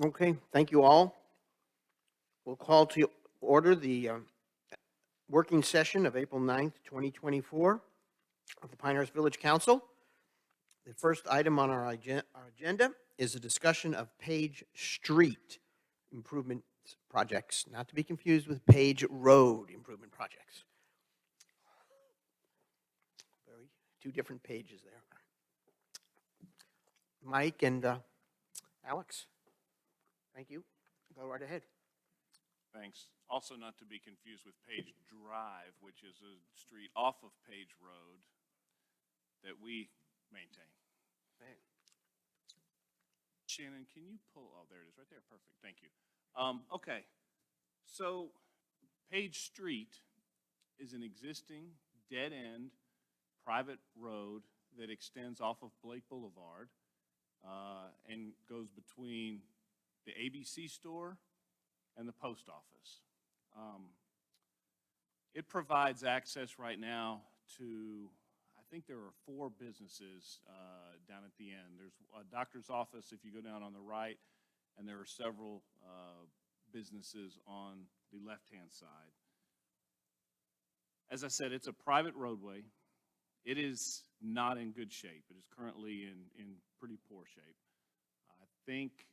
Okay, thank you all. We'll call to order the working session of April 9th, 2024 of the Pinehurst Village Council. The first item on our agenda is a discussion of Page Street improvement projects, not to be confused with Page Road improvement projects. Two different pages there. Mike and Alex, thank you. Go right ahead. Thanks. Also not to be confused with Page Drive, which is a street off of Page Road that we maintain. Okay. Shannon, can you pull, oh, there it is right there. Perfect. Thank you. Okay. So Page Street is an existing dead-end private road that extends off of Blake Boulevard and goes between the ABC store and the post office. It provides access right now to, I think there are 4 businesses down at the end. There's a doctor's office if you go down on the right, and there are several businesses on the left-hand side. As I said, it's a private roadway. It is not in good shape. It is currently in pretty poor shape. I think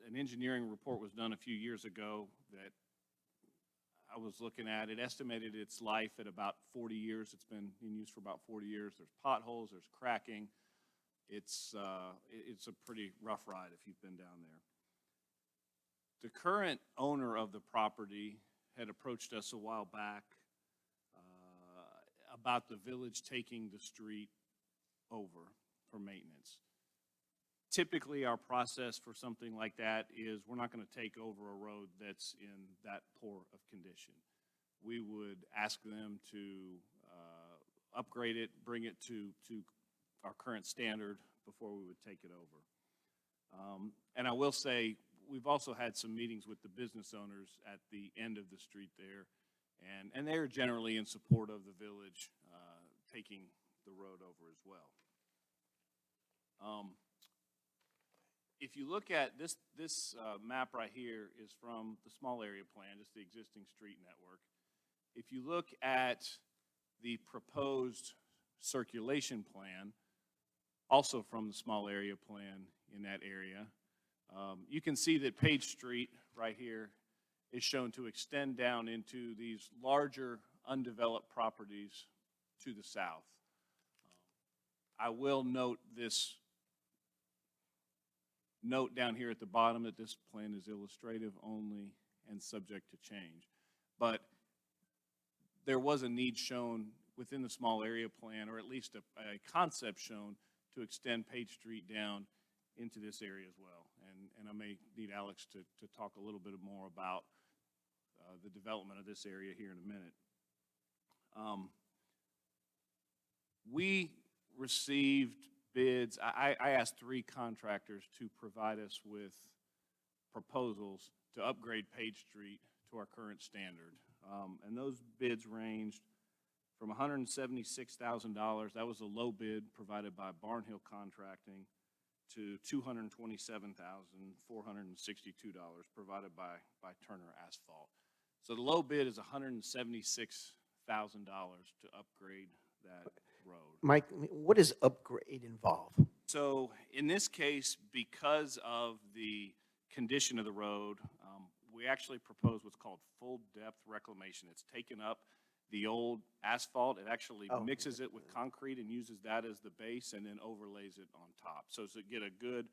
an engineering report was done a few years ago that I was looking at. It estimated its life at about 40 years. It's been in use for about 40 years. There's potholes, there's cracking. It's a pretty rough ride if you've been down there. The current owner of the property had approached us a while back about the village taking the street over for maintenance. Typically, our process for something like that is we're not going to take over a road that's in that poor of condition. We would ask them to upgrade it, bring it to our current standard before we would take it over. And I will say, we've also had some meetings with the business owners at the end of the street there, and they're generally in support of the village taking the road over as well. If you look at this map right here is from the small area plan, just the existing street network. If you look at the proposed circulation plan, also from the small area plan in that area, you can see that Page Street right here is shown to extend down into these larger undeveloped properties to the south. I will note this note down here at the bottom that this plan is illustrative only and subject to change. But there was a need shown within the small area plan, or at least a concept shown to extend Page Street down into this area as well. And I may need Alex to talk a little bit more about the development of this area here in a minute. We received bids. I asked 3 contractors to provide us with proposals to upgrade Page Street to our current standard. And those bids ranged from $176,000, that was a low bid provided by Barnhill Contracting, to $227,462 provided by Turner Asphalt. So the low bid is $176,000 to upgrade that road. Mike, what does upgrade involve? So in this case, because of the condition of the road, we actually propose what's called full depth reclamation. It's taken up the old asphalt. It actually mixes it with concrete and uses that as the base and then overlays it on top. So to get a good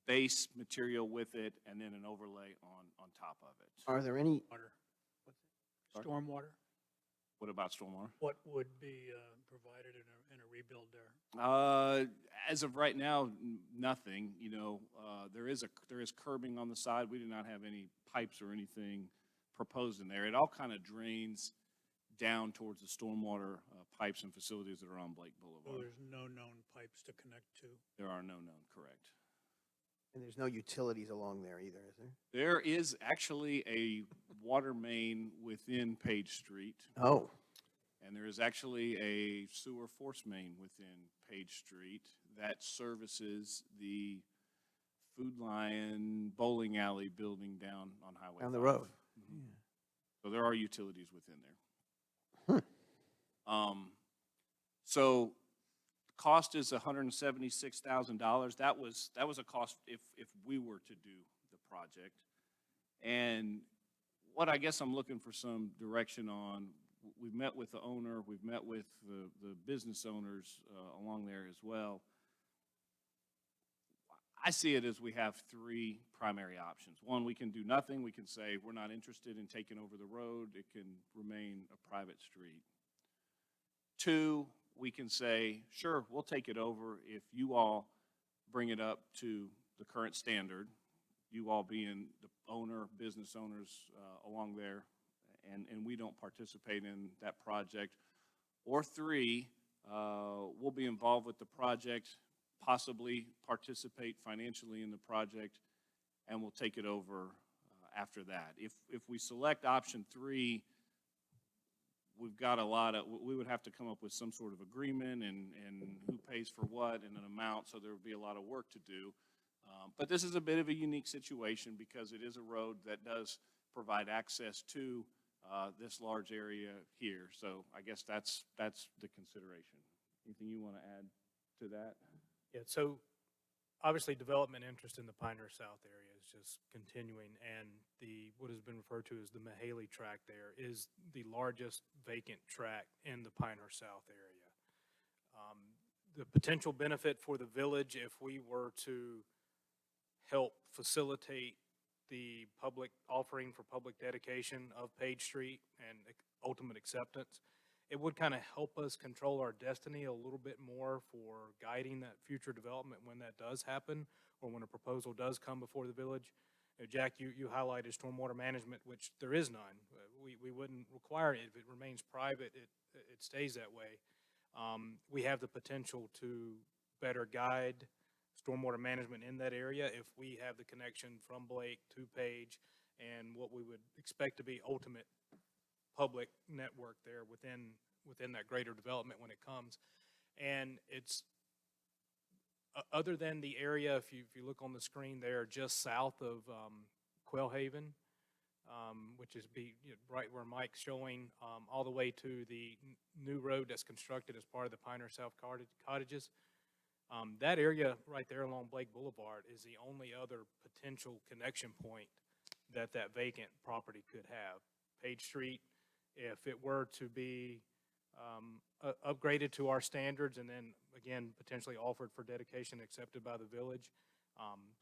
base material with it and then an overlay on top of it. Are there any Water. Stormwater? What about stormwater? What would be provided in a rebuild there? As of right now, nothing. You know, there is curbing on the side. We do not have any pipes or anything proposed in there. It all kind of drains down towards the stormwater pipes and facilities that are on Blake Boulevard. So there's no known pipes to connect to? There are no known, correct. And there's no utilities along there either, is there? There is actually a water main within Page Street. Oh. And there is actually a sewer force main within Page Street that services the Food Lion bowling alley building down on Highway 5. Down the road. Mhm. So there are utilities within there. So cost is $176,000. That was a cost if we were to do the project. And what I guess I'm looking for some direction on, we've met with the owner, we've met with the business owners along there as well. I see it as we have three primary options. One, we can do nothing. We can say we're not interested in taking over the road. It can remain a private street. Two, we can say, sure, we'll take it over if you all bring it up to the current standard, you all being the owner, business owners along there, and we don't participate in that project. Or three, we'll be involved with the project, possibly participate financially in the project, and we'll take it over after that. If we select option three, we've got we would have to come up with some sort of agreement and who pays for what and an amount, so there would be a lot of work to do. But this is a bit of a unique situation because it is a road that does provide access to this large area here. So I guess that's the consideration. Anything you want to add to that? Yeah, so obviously development interest in the Pinehurst South area is just continuing, and what has been referred to as the Mahaley tract there is the largest vacant tract in the Pinehurst South area. The potential benefit for the village if we were to help facilitate the public offering for public dedication of Page Street and ultimate acceptance, it would kind of help us control our destiny a little bit more for guiding that future development when that does happen or when a proposal does come before the village. Jack, you highlighted stormwater management, which there is none. We wouldn't require it. If it remains private, it stays that way. We have the potential to better guide stormwater management in that area if we have the connection from Blake to Page and what we would expect to be ultimate public network there within that greater development when it comes. And it's other than the area, if you look on the screen there, just south of Quail Haven, which is right where Mike's showing, all the way to the new road that's constructed as part of the Pinehurst South Cottages. That area right there along Blake Boulevard is the only other potential connection point that vacant property could have. Page Street, if it were to be upgraded to our standards and then again potentially offered for dedication accepted by the village,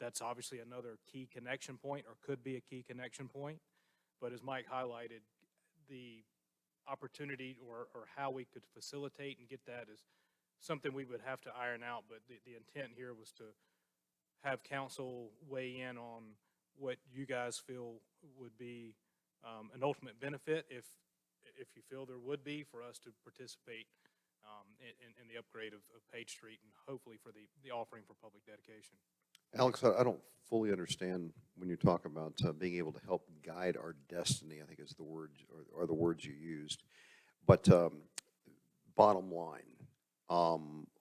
that's obviously another key connection point or could be a key connection point. But as Mike highlighted, the opportunity or how we could facilitate and get that is something we would have to iron out. But the intent here was to have council weigh in on what you guys feel would be an ultimate benefit if you feel there would be for us to participate in the upgrade of Page Street and hopefully for the offering for public dedication. Alex, I don't fully understand when you talk about being able to help guide our destiny, I think is the word, or the words you used. But bottom line,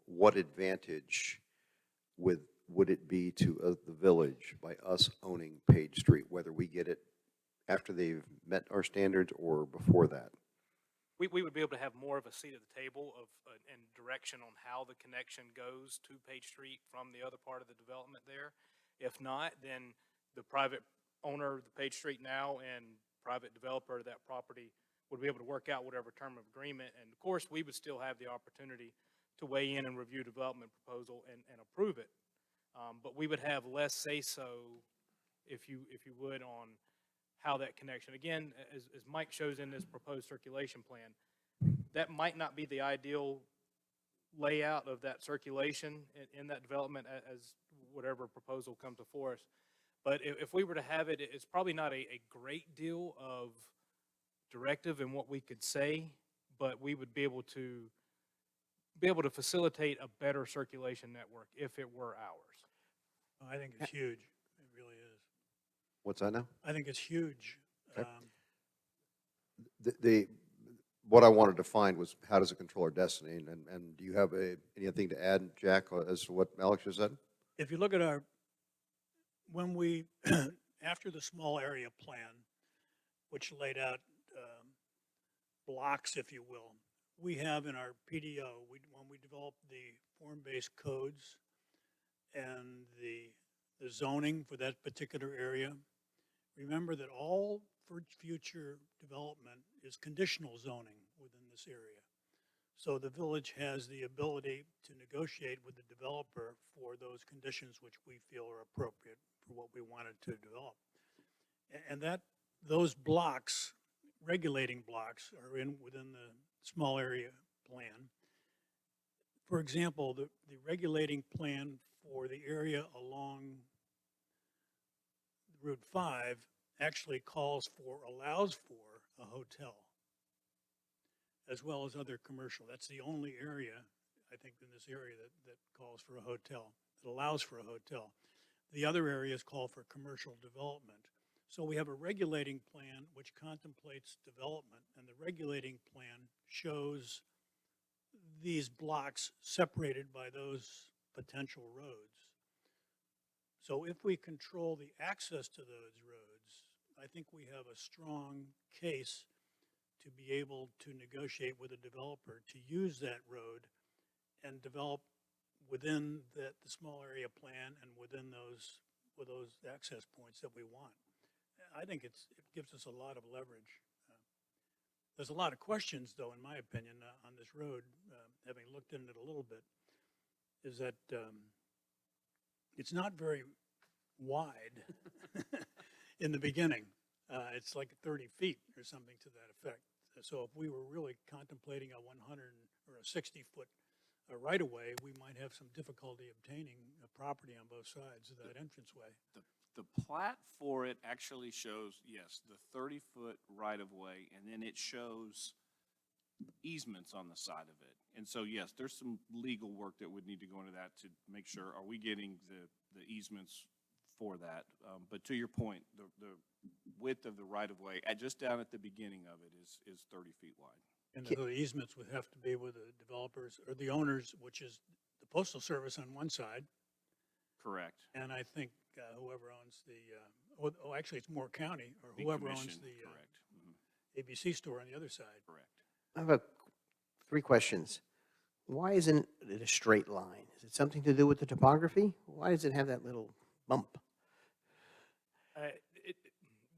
what advantage would it be to the village by us owning Page Street, whether we get it after they've met our standards or before that? We would be able to have more of a seat at the table and direction on how the connection goes to Page Street from the other part of the development there. If not, then the private owner of the Page Street now and private developer of that property would be able to work out whatever term of agreement. And of course, we would still have the opportunity to weigh in and review development proposal and approve it. But we would have less say-so, if you would, on how that connection, again, as Mike shows in this proposed circulation plan, that might not be the ideal layout of that circulation in that development as whatever proposal comes before us. But if we were to have it, it's probably not a great deal of directive in what we could say, but we would be able to facilitate a better circulation network if it were ours. I think it's huge. It really is. What's that now? I think it's huge. Okay. what I wanted to find was how does it control our destiny? And do you have anything to add, Jack, as to what Alex just said? If you look at when we, after the small area plan, which laid out blocks, if you will, we have in our PDO, when we developed the form-based codes and the zoning for that particular area, remember that all for future development is conditional zoning within this area. So the village has the ability to negotiate with the developer for those conditions which we feel are appropriate for what we wanted to develop. And those blocks, regulating blocks, are within the small area plan. For example, the regulating plan for the area along Route 5 actually allows for a hotel, as well as other commercial. That's the only area, I think, in this area that calls for a hotel, that allows for a hotel. The other areas call for commercial development. So we have a regulating plan which contemplates development, and the regulating plan shows these blocks separated by those potential roads. So if we control the access to those roads, I think we have a strong case to be able to negotiate with a developer to use that road and develop within the small area plan and within those access points that we want. I think it gives us a lot of leverage. There's a lot of questions, though, in my opinion, on this road, having looked into it a little bit, is that it's not very wide in the beginning. It's like 30 feet or something to that effect. So if we were really contemplating a 100 or a 60-foot right-of-way, we might have some difficulty obtaining a property on both sides of that entranceway. The plat for it actually shows, yes, the 30-foot right-of-way, and then it shows easements on the side of it. And so, yes, there's some legal work that would need to go into that to make sure, are we getting the easements for that? But to your point, the width of the right-of-way, just down at the beginning of it, is 30 feet wide. And the easements would have to be with the developers or the owners, which is the Postal Service on one side, Correct. and I think whoever owns actually it's Moore County, or The whoever owns commission, the correct. ABC store on the other side. Correct. I have three questions. Why isn't it a straight line? Is it something to do with the topography? Why does it have that little bump?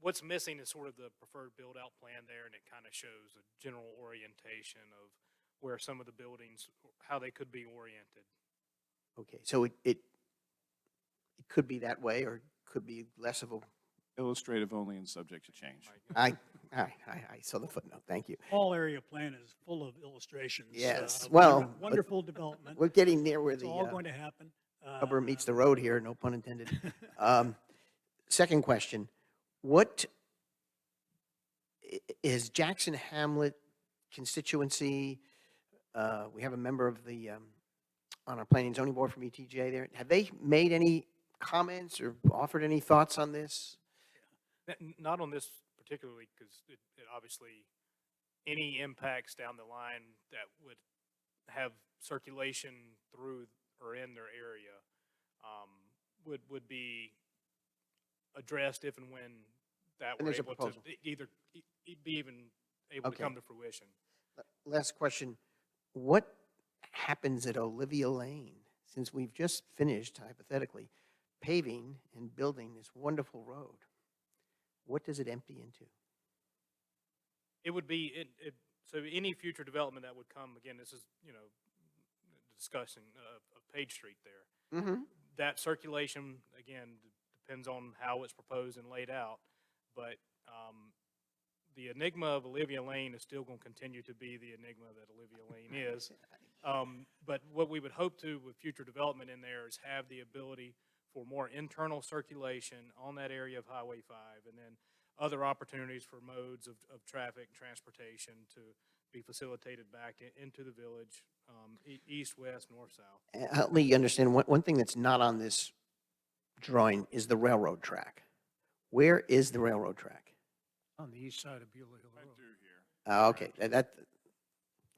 What's missing is sort of the preferred build-out plan there, and it kind of shows a general orientation of where some of the buildings, how they could be oriented. Okay, so it could be that way, or could be less of a, Illustrative only and subject to change. I saw the footnote, thank you. All area plan is full of illustrations. Yes, of well, wonderful development. We're getting near where It's the all going to happen. rubber meets the road here, no pun intended. Second question, what is Jackson Hamlet constituency? We have a member of the, on our planning and zoning board from ETJ there. Have they made any comments or offered any thoughts on this? Not on this particularly, because it obviously, any impacts down the line that would have circulation through or in their area would be addressed if and when that And were there's a able to proposal. be even able to Okay. come to fruition. Last question, what happens at Olivia Lane? Since we've just finished, hypothetically, paving and building this wonderful road, what does it empty into? It would be, so any future development that would come, again, this is, discussing Page Street there. Mm-hmm. That circulation, again, depends on how it's proposed and laid out, but the enigma of Olivia Lane is still going to continue to be the enigma that Olivia Lane is. But what we would hope to with future development in there is have the ability for more internal circulation on that area of Highway 5, and then other opportunities for modes of traffic and transportation to be facilitated back into the village, east, west, north, south. Help me understand, one thing that's not on this drawing is the railroad track. Where is the railroad track? On the east side of Beulah Hill Right Road. through here. Okay,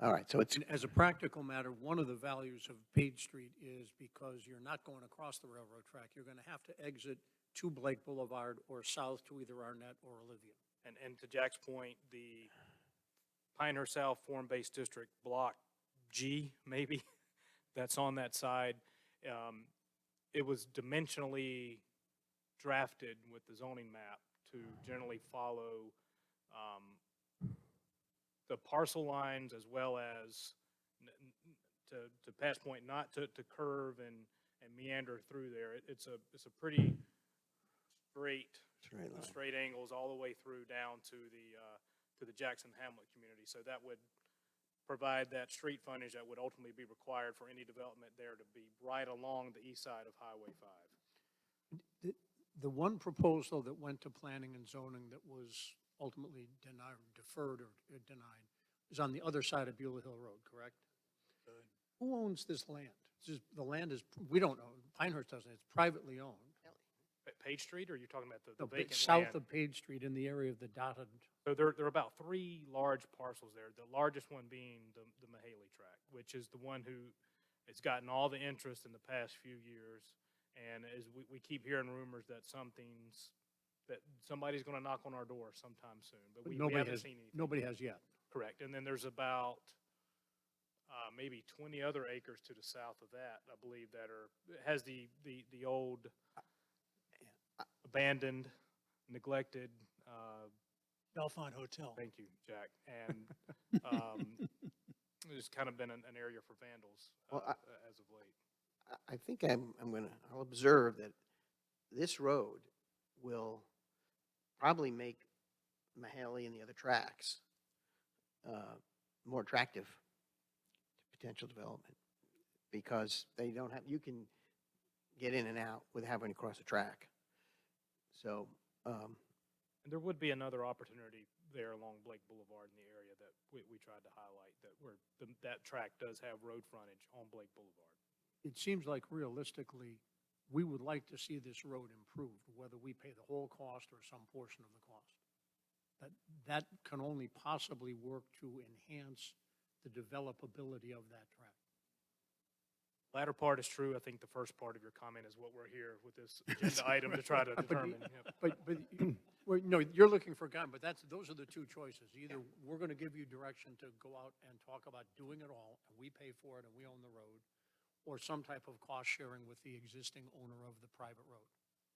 All right, so it's, And as a practical matter, one of the values of Page Street is because you're not going across the railroad track, you're going to have to exit to Blake Boulevard or south to either Arnett or Olivia. And to Jack's point, the Pinehurst South Form-Based District Block G, maybe, that's on that side, it was dimensionally drafted with the zoning map to generally follow the parcel lines as well as, to Pat's point, not to curve and meander through there. It's a pretty straight angles all the way through down to the Jackson Hamlet community. So that would provide that street frontage that would ultimately be required for any development there to be right along the east side of Highway 5. The one proposal that went to planning and zoning that was ultimately denied, deferred or denied, is on the other side of Beulah Hill Road, correct? Who owns this land? The land is, we don't own, Pinehurst doesn't, it's privately owned. Page Street, or you're talking about the The vacant south land? of Page Street in the area of the dotted, So there are about 3 large parcels there, the largest one being the Mahaley tract, which is the one who has gotten all the interest in the past few years. And as we keep hearing rumors that somebody's going to knock on our door sometime soon, but but we nobody haven't has, seen anything. nobody has yet. Correct. And then there's about maybe 20 other acres to the south of that, I believe, that has the old abandoned, neglected, Belfont Hotel. thank you, Jack. And it's kind of been an area for vandals Well, as of late. I think I'll observe that this road will probably make Mahaley and the other tracks more attractive to potential development because they don't have, you can get in and out without having to cross a track. So, And there would be another opportunity there along Blake Boulevard in the area that we tried to highlight, that track does have road frontage on Blake Boulevard. It seems like realistically, we would like to see this road improved, whether we pay the whole cost or some portion of the cost. That can only possibly work to enhance the developability of that track. Latter part is true. I think the first part of your comment is what we're here with this agenda item to try to determine. Yep. But, well, no, you're looking for guidance, but those are the two choices. Either we're going to give you direction to go out and talk about doing it all, and we pay for it and we own the road, or some type of cost sharing with the existing owner of the private road.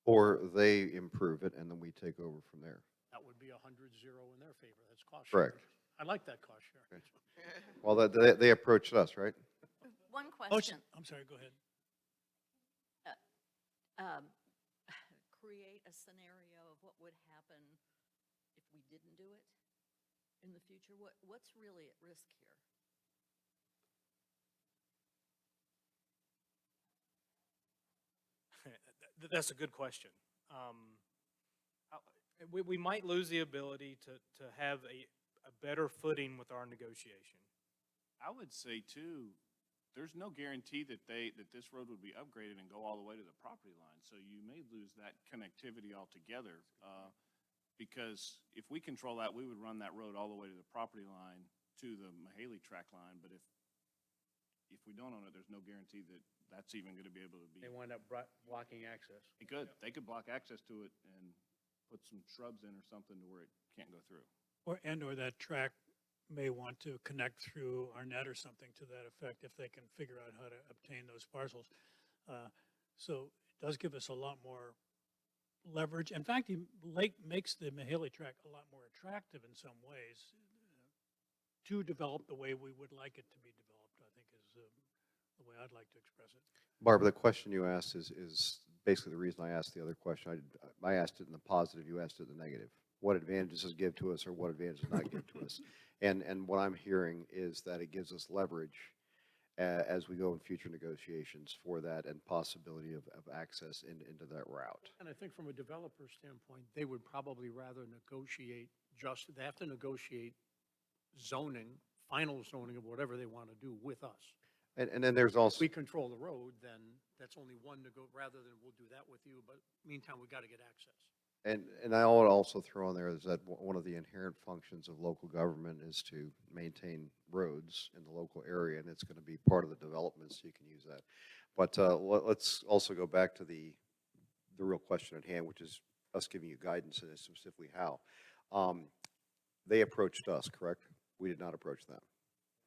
Or they improve it and then we take over from there. That would be 100-0 in their favor. That's cost sharing. Correct. I like that cost sharing. Well, they approached us, right? One Oh, question. I'm sorry, go ahead. Create a scenario of what would happen if we didn't do it in the future. What's really at risk here? That's a good question. We might lose the ability to have a better footing with our negotiation. I would say too, there's no guarantee that this road would be upgraded and go all the way to the property line. So you may lose that connectivity altogether. Because if we control that, we would run that road all the way to the property line to the Mahaley track line. But if we don't own it, there's no guarantee that that's even going to be able to be. They wind up blocking access. They could block access to it and put some shrubs in or something to where it can't go through. Or that track may want to connect through Arnett or something to that effect if they can figure out how to obtain those parcels. So it does give us a lot more leverage. In fact, Lake makes the Mahaley track a lot more attractive in some ways to develop the way we would like it to be developed, I think is the way I'd like to express it. Barbara, the question you asked is basically the reason I asked the other question. I asked it in the positive, you asked it in the negative. What advantages does it give to us or what advantages does not give to us? And what I'm hearing is that it gives us leverage as we go in future negotiations for that and possibility of access into that route. And I think from a developer standpoint, they would probably rather negotiate they have to negotiate zoning, final zoning of whatever they want to do with us. And then there's also, If we control the road, then that's only one rather than we'll do that with you, but meantime, we got to get access. And I would also throw in there is that one of the inherent functions of local government is to maintain roads in the local area, and it's going to be part of the development, so you can use that. But let's also go back to the real question at hand, which is us giving you guidance and specifically how. They approached us, correct? We did not approach them.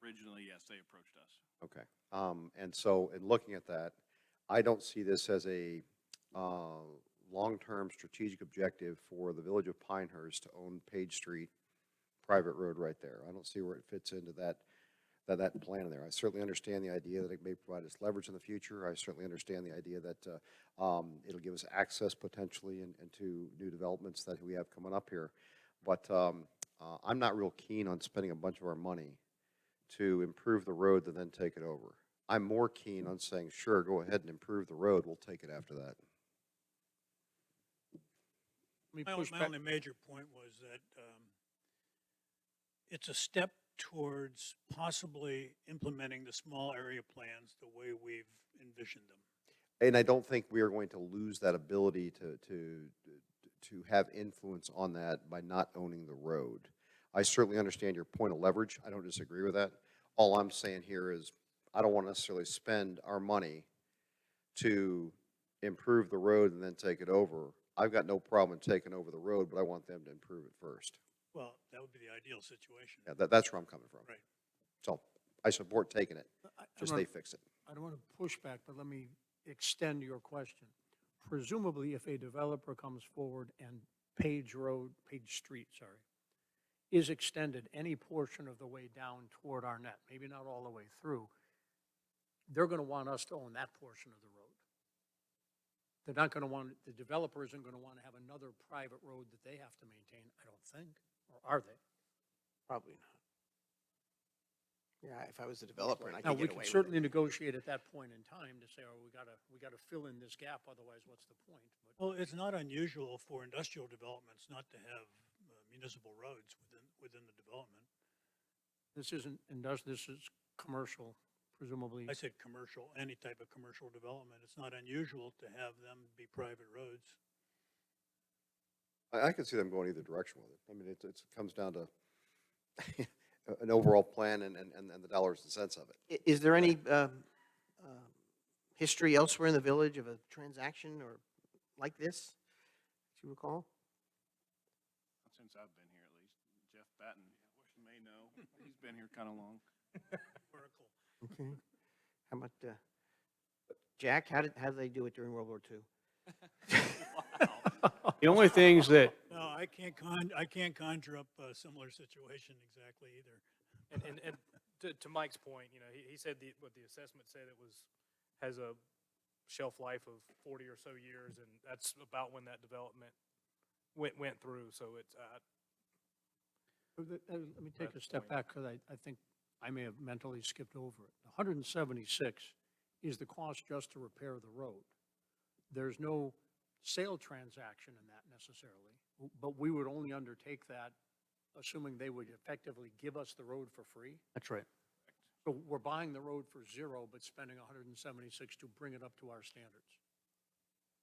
Originally, yes, they approached us. Okay. And so in looking at that, I don't see this as a long-term strategic objective for the village of Pinehurst to own Page Street, private road right there. I don't see where it fits into that plan there. I certainly understand the idea that it may provide us leverage in the future. I certainly understand the idea that it'll give us access potentially into new developments that we have coming up here. But I'm not real keen on spending a bunch of our money to improve the road and then take it over. I'm more keen on saying, sure, go ahead and improve the road. We'll take it after that. Let me My push my back. only major point was that it's a step towards possibly implementing the small area plans the way we've envisioned them. And I don't think we are going to lose that ability to have influence on that by not owning the road. I certainly understand your point of leverage. I don't disagree with that. All I'm saying here is I don't want to necessarily spend our money to improve the road and then take it over. I've got no problem in taking over the road, but I want them to improve it first. Well, that would be the ideal situation. Yeah, that's where I'm coming from. Right. So I support taking it, I just don't- they fix it. I don't want to push back, but let me extend your question. Presumably, if a developer comes forward and Page Street, is extended any portion of the way down toward our net, maybe not all the way through, they're going to want us to own that portion of the road. They're not going to want, the developer isn't going to want to have another private road that they have to maintain, I don't think, or are they? Probably not. Yeah, if I was the developer and I Now, could we get away can with certainly it. negotiate at that point in time to say, oh, we gotta fill in this gap, otherwise what's the point? But Well, it's not unusual for industrial developments not to have municipal roads within the development. this isn't this is commercial, presumably. I said commercial, any type of commercial development. It's not unusual to have them be private roads. I can see them going either direction with it. I mean, it comes down to an overall plan and the dollars and cents of it. Is there any history elsewhere in the village of a transaction or like this, do you recall? Not since I've been here, at least. Jeff Batten, you may know, he's been here kind of long. Vertical. Okay. How about, Jack, how did they do it during World War II? The only things that, No, I can't conjure up a similar situation exactly either. And to Mike's point, you know, he said what the assessment said has a shelf life of 40 or so years, and that's about when that development went through, so it's, let me take a That's step point. back, because I think I may have mentally skipped over it. 176 is the cost just to repair the road. There's no sale transaction in that necessarily, but we would only undertake that assuming they would effectively give us the road for free. That's right. So we're buying the road for zero, but spending 176 to bring it up to our standards.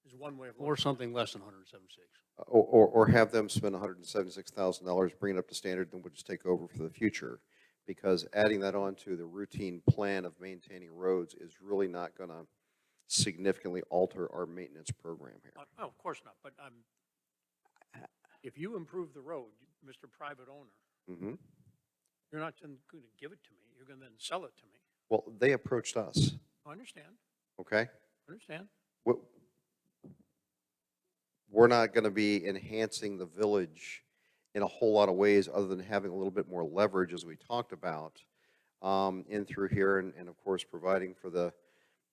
Is one way of looking Or at it. something less than 176. Or have them spend $176,000, bring it up to standard, then we'll just take over for the future. Because adding that on to the routine plan of maintaining roads is really not going to significantly alter our maintenance program here. Oh, of course not, but if you improve the road, Mr. Private Owner, Mhm. you're not going to give it to me, you're going to then sell it to me. Well, they approached us, I understand, okay? understand. We're not going to be enhancing the village in a whole lot of ways other than having a little bit more leverage, as we talked about, in through here, and of course, providing for the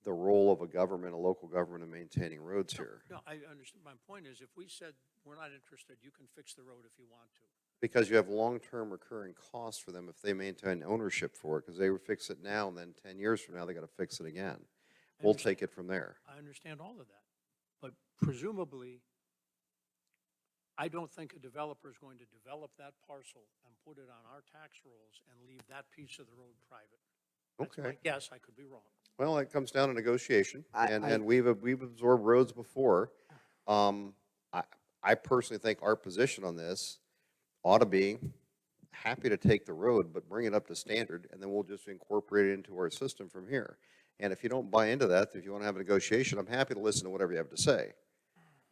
role of a government, a local government in maintaining roads here. No, I understand. My point is, if we said, we're not interested, you can fix the road if you want to. Because you have long-term recurring costs for them if they maintain ownership for it, because they would fix it now, and then 10 years from now, they got to fix it again. I We'll understand. take it from there. I understand all of that. But presumably, I don't think a developer is going to develop that parcel and put it on our tax rolls and leave that piece of the road private. That's my Okay. guess, I could be wrong. Well, it comes down to negotiation, I- and we've absorbed roads before. I I personally think our position on this ought to be happy to take the road, but bring it up to standard, and then we'll just incorporate it into our system from here. And if you don't buy into that, if you want to have a negotiation, I'm happy to listen to whatever you have to say.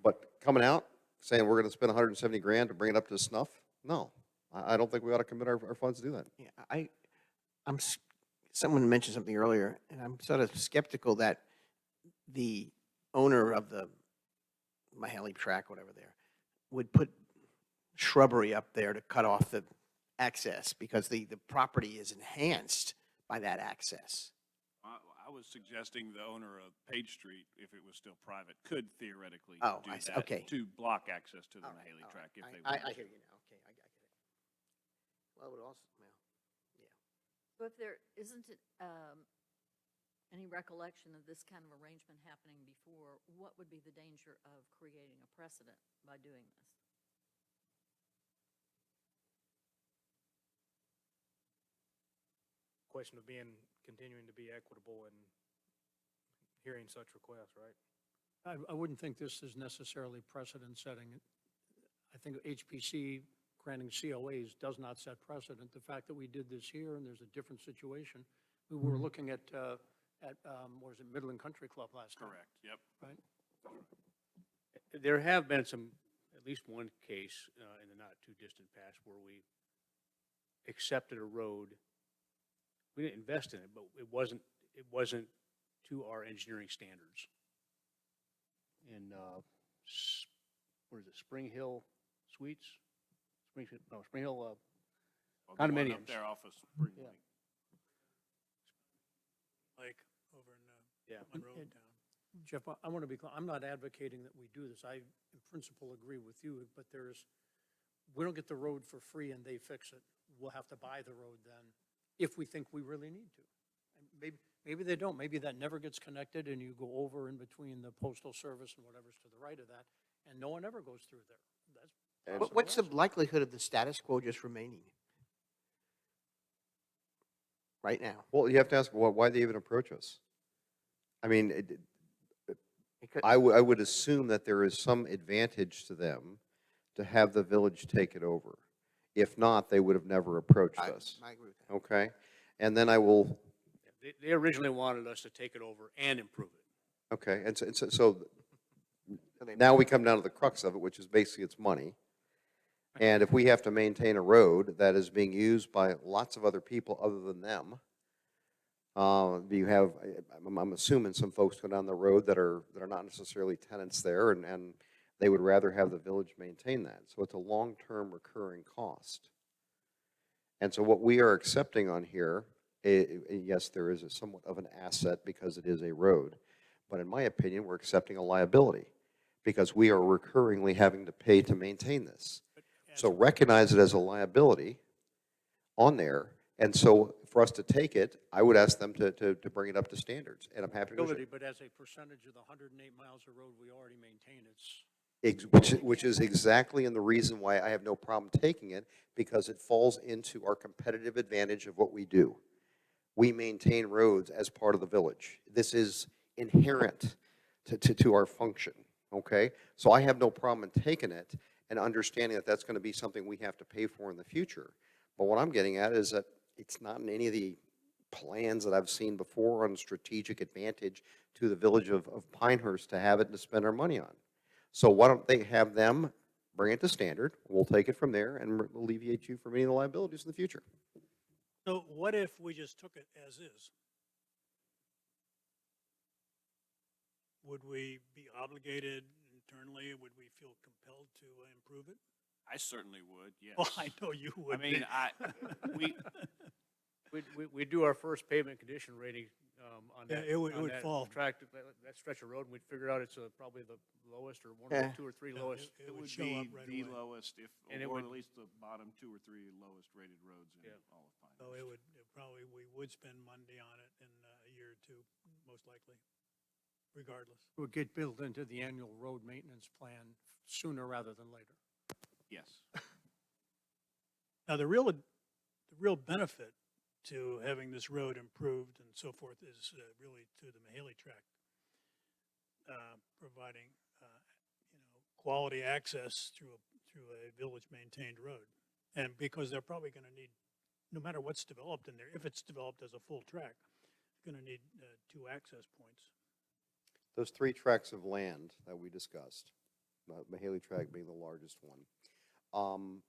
But coming out, saying we're going to spend 170 grand to bring it up to snuff, no. I don't think we ought to commit our funds to do that. Yeah, someone mentioned something earlier, and I'm sort of skeptical that the owner of the Mahaley track, whatever there, would put shrubbery up there to cut off the access, because the property is enhanced by that access. I was suggesting the owner of Page Street, if it was still private, could theoretically Oh, do I see. that Okay. to block access to the All right, Mahaley all track if right. they I wanted hear to. you now. Okay, I get it. Well, it would also, well, So if there isn't any recollection of this kind of arrangement happening before, what would be the danger of creating a precedent by doing this? Question of continuing to be equitable and hearing such requests, right? I wouldn't think this is necessarily precedent setting. I think HPC granting COAs does not set precedent. The fact that we did this here and there's a different situation, we were looking at what was it, Midland Country Club last time? Correct, yep. Right? There have been some, at least one case in the not too distant past where we accepted a road. We didn't invest in it, but it wasn't to our engineering standards. In what is it, Spring Hill Suites? Spring Hill Well, the one Up Condominiums. there off of Spring Yeah. Lake. Like over in Yeah. Monroe Town. Jeff, I want to be clear, I'm not advocating that we do this. I, in principle, agree with you, but we don't get the road for free and they fix it. We'll have to buy the road then, if we think we really need to. And maybe they don't. Maybe that never gets connected and you go over in between the postal service and whatever's to the right of that, and no one ever goes through there. That's possible what's the also. likelihood of the status quo just remaining right now? Well, you have to ask, why they even approach us? I mean, Because- I would assume that there is some advantage to them to have the village take it over. If not, they would have never approached us, I agree with that. okay? And then I will, They originally wanted us to take it over and improve it. okay, and so So they- now we come down to the crux of it, which is basically it's money. And if we have to maintain a road that is being used by lots of other people other than them, you have, I'm assuming some folks go down the road that are not necessarily tenants there, and they would rather have the village maintain that. So it's a long-term recurring cost. And so what we are accepting on here, yes, there is somewhat of an asset because it is a road. But in my opinion, we're accepting a liability because we are recurringly having to pay to maintain this. So recognize it as a liability on there. And so for us to take it, I would ask them to bring it up to standards. And I'm happy to Ability, negotiate. but as a percentage of the 108 miles of road we already maintain, it's. Which is exactly in the reason why I have no problem taking it, because it falls into our competitive advantage of what we do. We maintain roads as part of the village. This is inherent to our function, okay? So I have no problem in taking it and understanding that that's going to be something we have to pay for in the future. But what I'm getting at is that it's not in any of the plans that I've seen before on strategic advantage to the village of Pinehurst to have it to spend our money on. So why don't they have them bring it to standard? We'll take it from there and alleviate you from any of the liabilities in the future. So what if we just took it as is? Would we be obligated internally? Would we feel compelled to improve it? I certainly would, yes. Well, I know you I would. mean, We do our first pavement condition rating on Yeah, that. it would on that fall. tract, that stretch of road, and we'd figure out it's probably the lowest or one Yeah. of the 2 or 3 Yeah, lowest. It It would would show be up right the away. lowest, And it or would- at least the bottom 2 or 3 lowest rated roads in Yeah. all of Pinehurst. So we would spend money on it in a year or two, most likely, regardless. It would get built into the annual road maintenance plan sooner rather than later. Yes. Now, the real benefit to having this road improved and so forth is really to the Mahaley tract, providing, quality access through a village-maintained road. And because they're probably gonna need, no matter what's developed in there, if it's developed as a full track, gonna need, 2 access points. Those 3 tracts of land that we discussed, Mahaley tract being the largest one,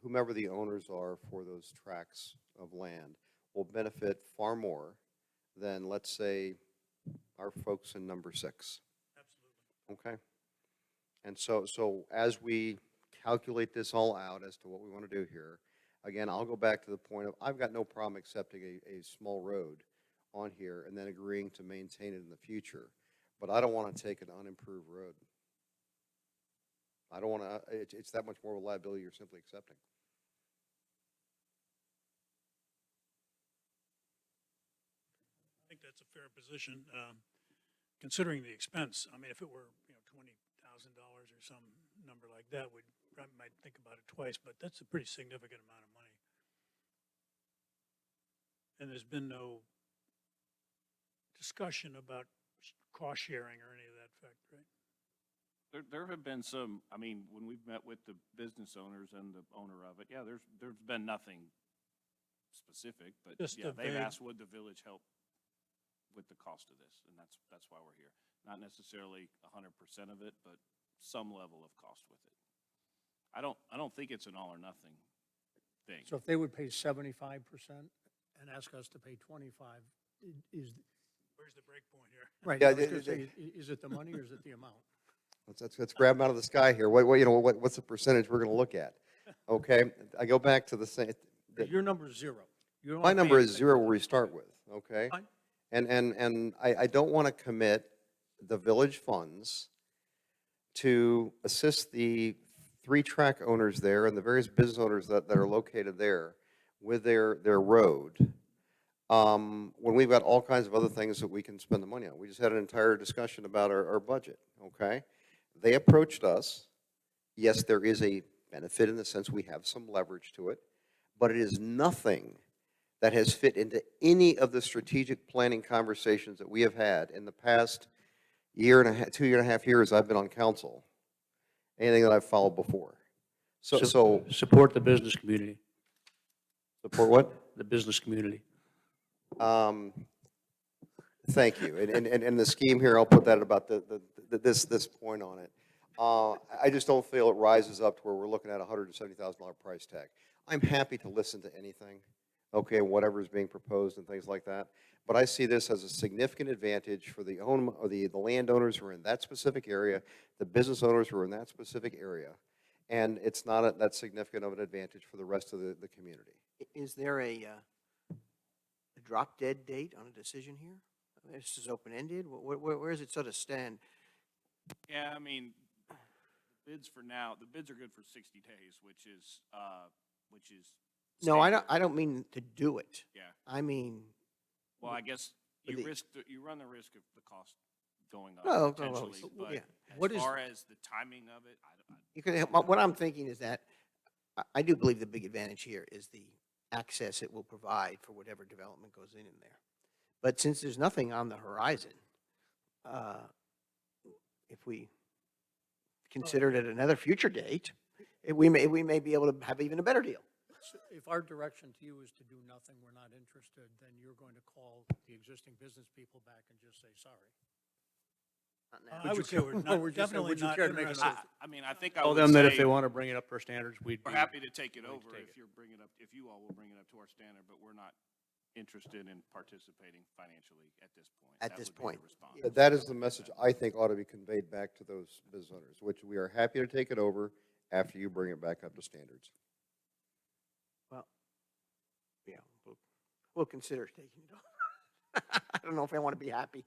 whomever the owners are for those tracts of land will benefit far more than, let's say, our folks in number 6. Absolutely. Okay? And so as we calculate this all out as to what we want to do here, again, I'll go back to the point of, I've got no problem accepting a small road on here and then agreeing to maintain it in the future. But I don't want to take an unimproved road. I don't want to, it's that much more of a liability you're simply accepting. I think that's a fair position, considering the expense. I mean, if it were, $20,000 or some number like that, we probably might think about it twice, but that's a pretty significant amount of money. And there's been no discussion about cost sharing or any of that fact, right? There have been some, I mean, when we've met with the business owners and the owner of it, yeah, there's been nothing specific, but Just yeah, a they've vague- asked would the village help with the cost of this, and that's why we're here. Not necessarily 100% of it, but some level of cost with it. I don't think it's an all or nothing thing. So if they would pay 75% and ask us to pay 25, is, Where's the break point here? right, Yeah, I was gonna say, is it the money or is it the amount? Let's grab them out of the sky here. What's the percentage we're going to look at? Okay, I go back to the same. Your number is 0. You don't My wanna pay number is anything. 0 where we start with, okay? Fine. And I don't want to commit the village funds to assist the 3 track owners there and the various business owners that are located there with their road, when we've got all kinds of other things that we can spend the money on. We just had an entire discussion about our budget, okay? They approached us. Yes, there is a benefit in the sense we have some leverage to it, but it is nothing that has fit into any of the strategic planning conversations that we have had in the past year and a half, 2.5 years I've been on council, anything that I've followed before. So Support the business community, support what? the business community. Thank you. And the scheme here, I'll put that about this point on it. I just don't feel it rises up to where we're looking at a $170,000 price tag. I'm happy to listen to anything, okay, whatever is being proposed and things like that. But I see this as a significant advantage for the landowners who are in that specific area, the business owners who are in that specific area. And it's not that significant of an advantage for the rest of the community. Is there a drop-dead date on a decision here? This is open-ended? Where does it sort of stand? Yeah, I mean, bids for now, the bids are good for 60 days, which is. No, I standard. don't mean to do it. Yeah, I mean, well, I guess for you the- you run the risk of the cost going up Oh, potentially, well, yeah. but What as is- far as the timing of it, you could help, what I'm thinking is that I do believe the big advantage here is the access it will provide for whatever development goes in there. But since there's nothing on the horizon, if we consider it at another future date, we may be able to have even a better deal. So if our direction to you is to do nothing, we're not interested, then you're going to call the existing business people back and just say, sorry. Not now. I would say we're Or not, would you say, definitely would you not care to make a interested. I mean, I think I Tell would them that if say they want to bring it up to our standards, we'd we're be. happy to take it willing to over take if it. you're bringing up, if you all will bring it up to our standard, but we're not interested in participating financially at this point. At That this would be the point. response. That is the message I think ought to be conveyed back to those business owners, which we are happy to take it over after you bring it back up to standards. Well, yeah, we'll consider taking it over. I don't know if I want to be happy.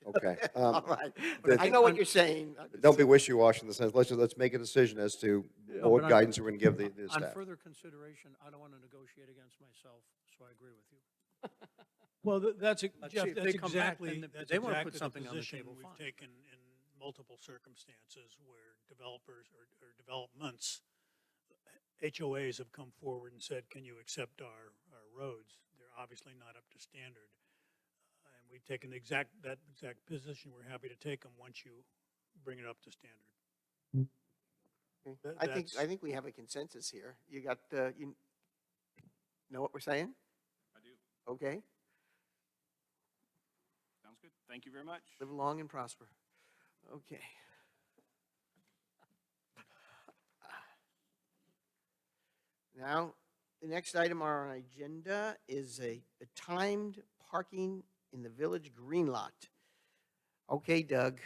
Okay. All right. the- I know what you're saying. Don't be wishy-washy in the sense, let's make a decision as to Yeah, what but guidance we're going to give the On staff. further consideration, I don't want to negotiate against myself, so I agree with you. Well, that's, Let's Jeff, see, if that's they come back, exactly, then that's they wanna put exactly the something on the position table, we've fine. taken in multiple circumstances where developers or developments, HOAs have come forward and said, can you accept our roads? They're obviously not up to standard. And we've taken that exact position. We're happy to take them once you bring it up to standard. Okay. That- I think, that's- I think we have a consensus here. You got, you know what we're saying? I do. Okay, Sounds good. Thank you very much. live long and prosper. Okay. Now, the next item on our agenda is a timed parking in the village green lot. Okay, Doug,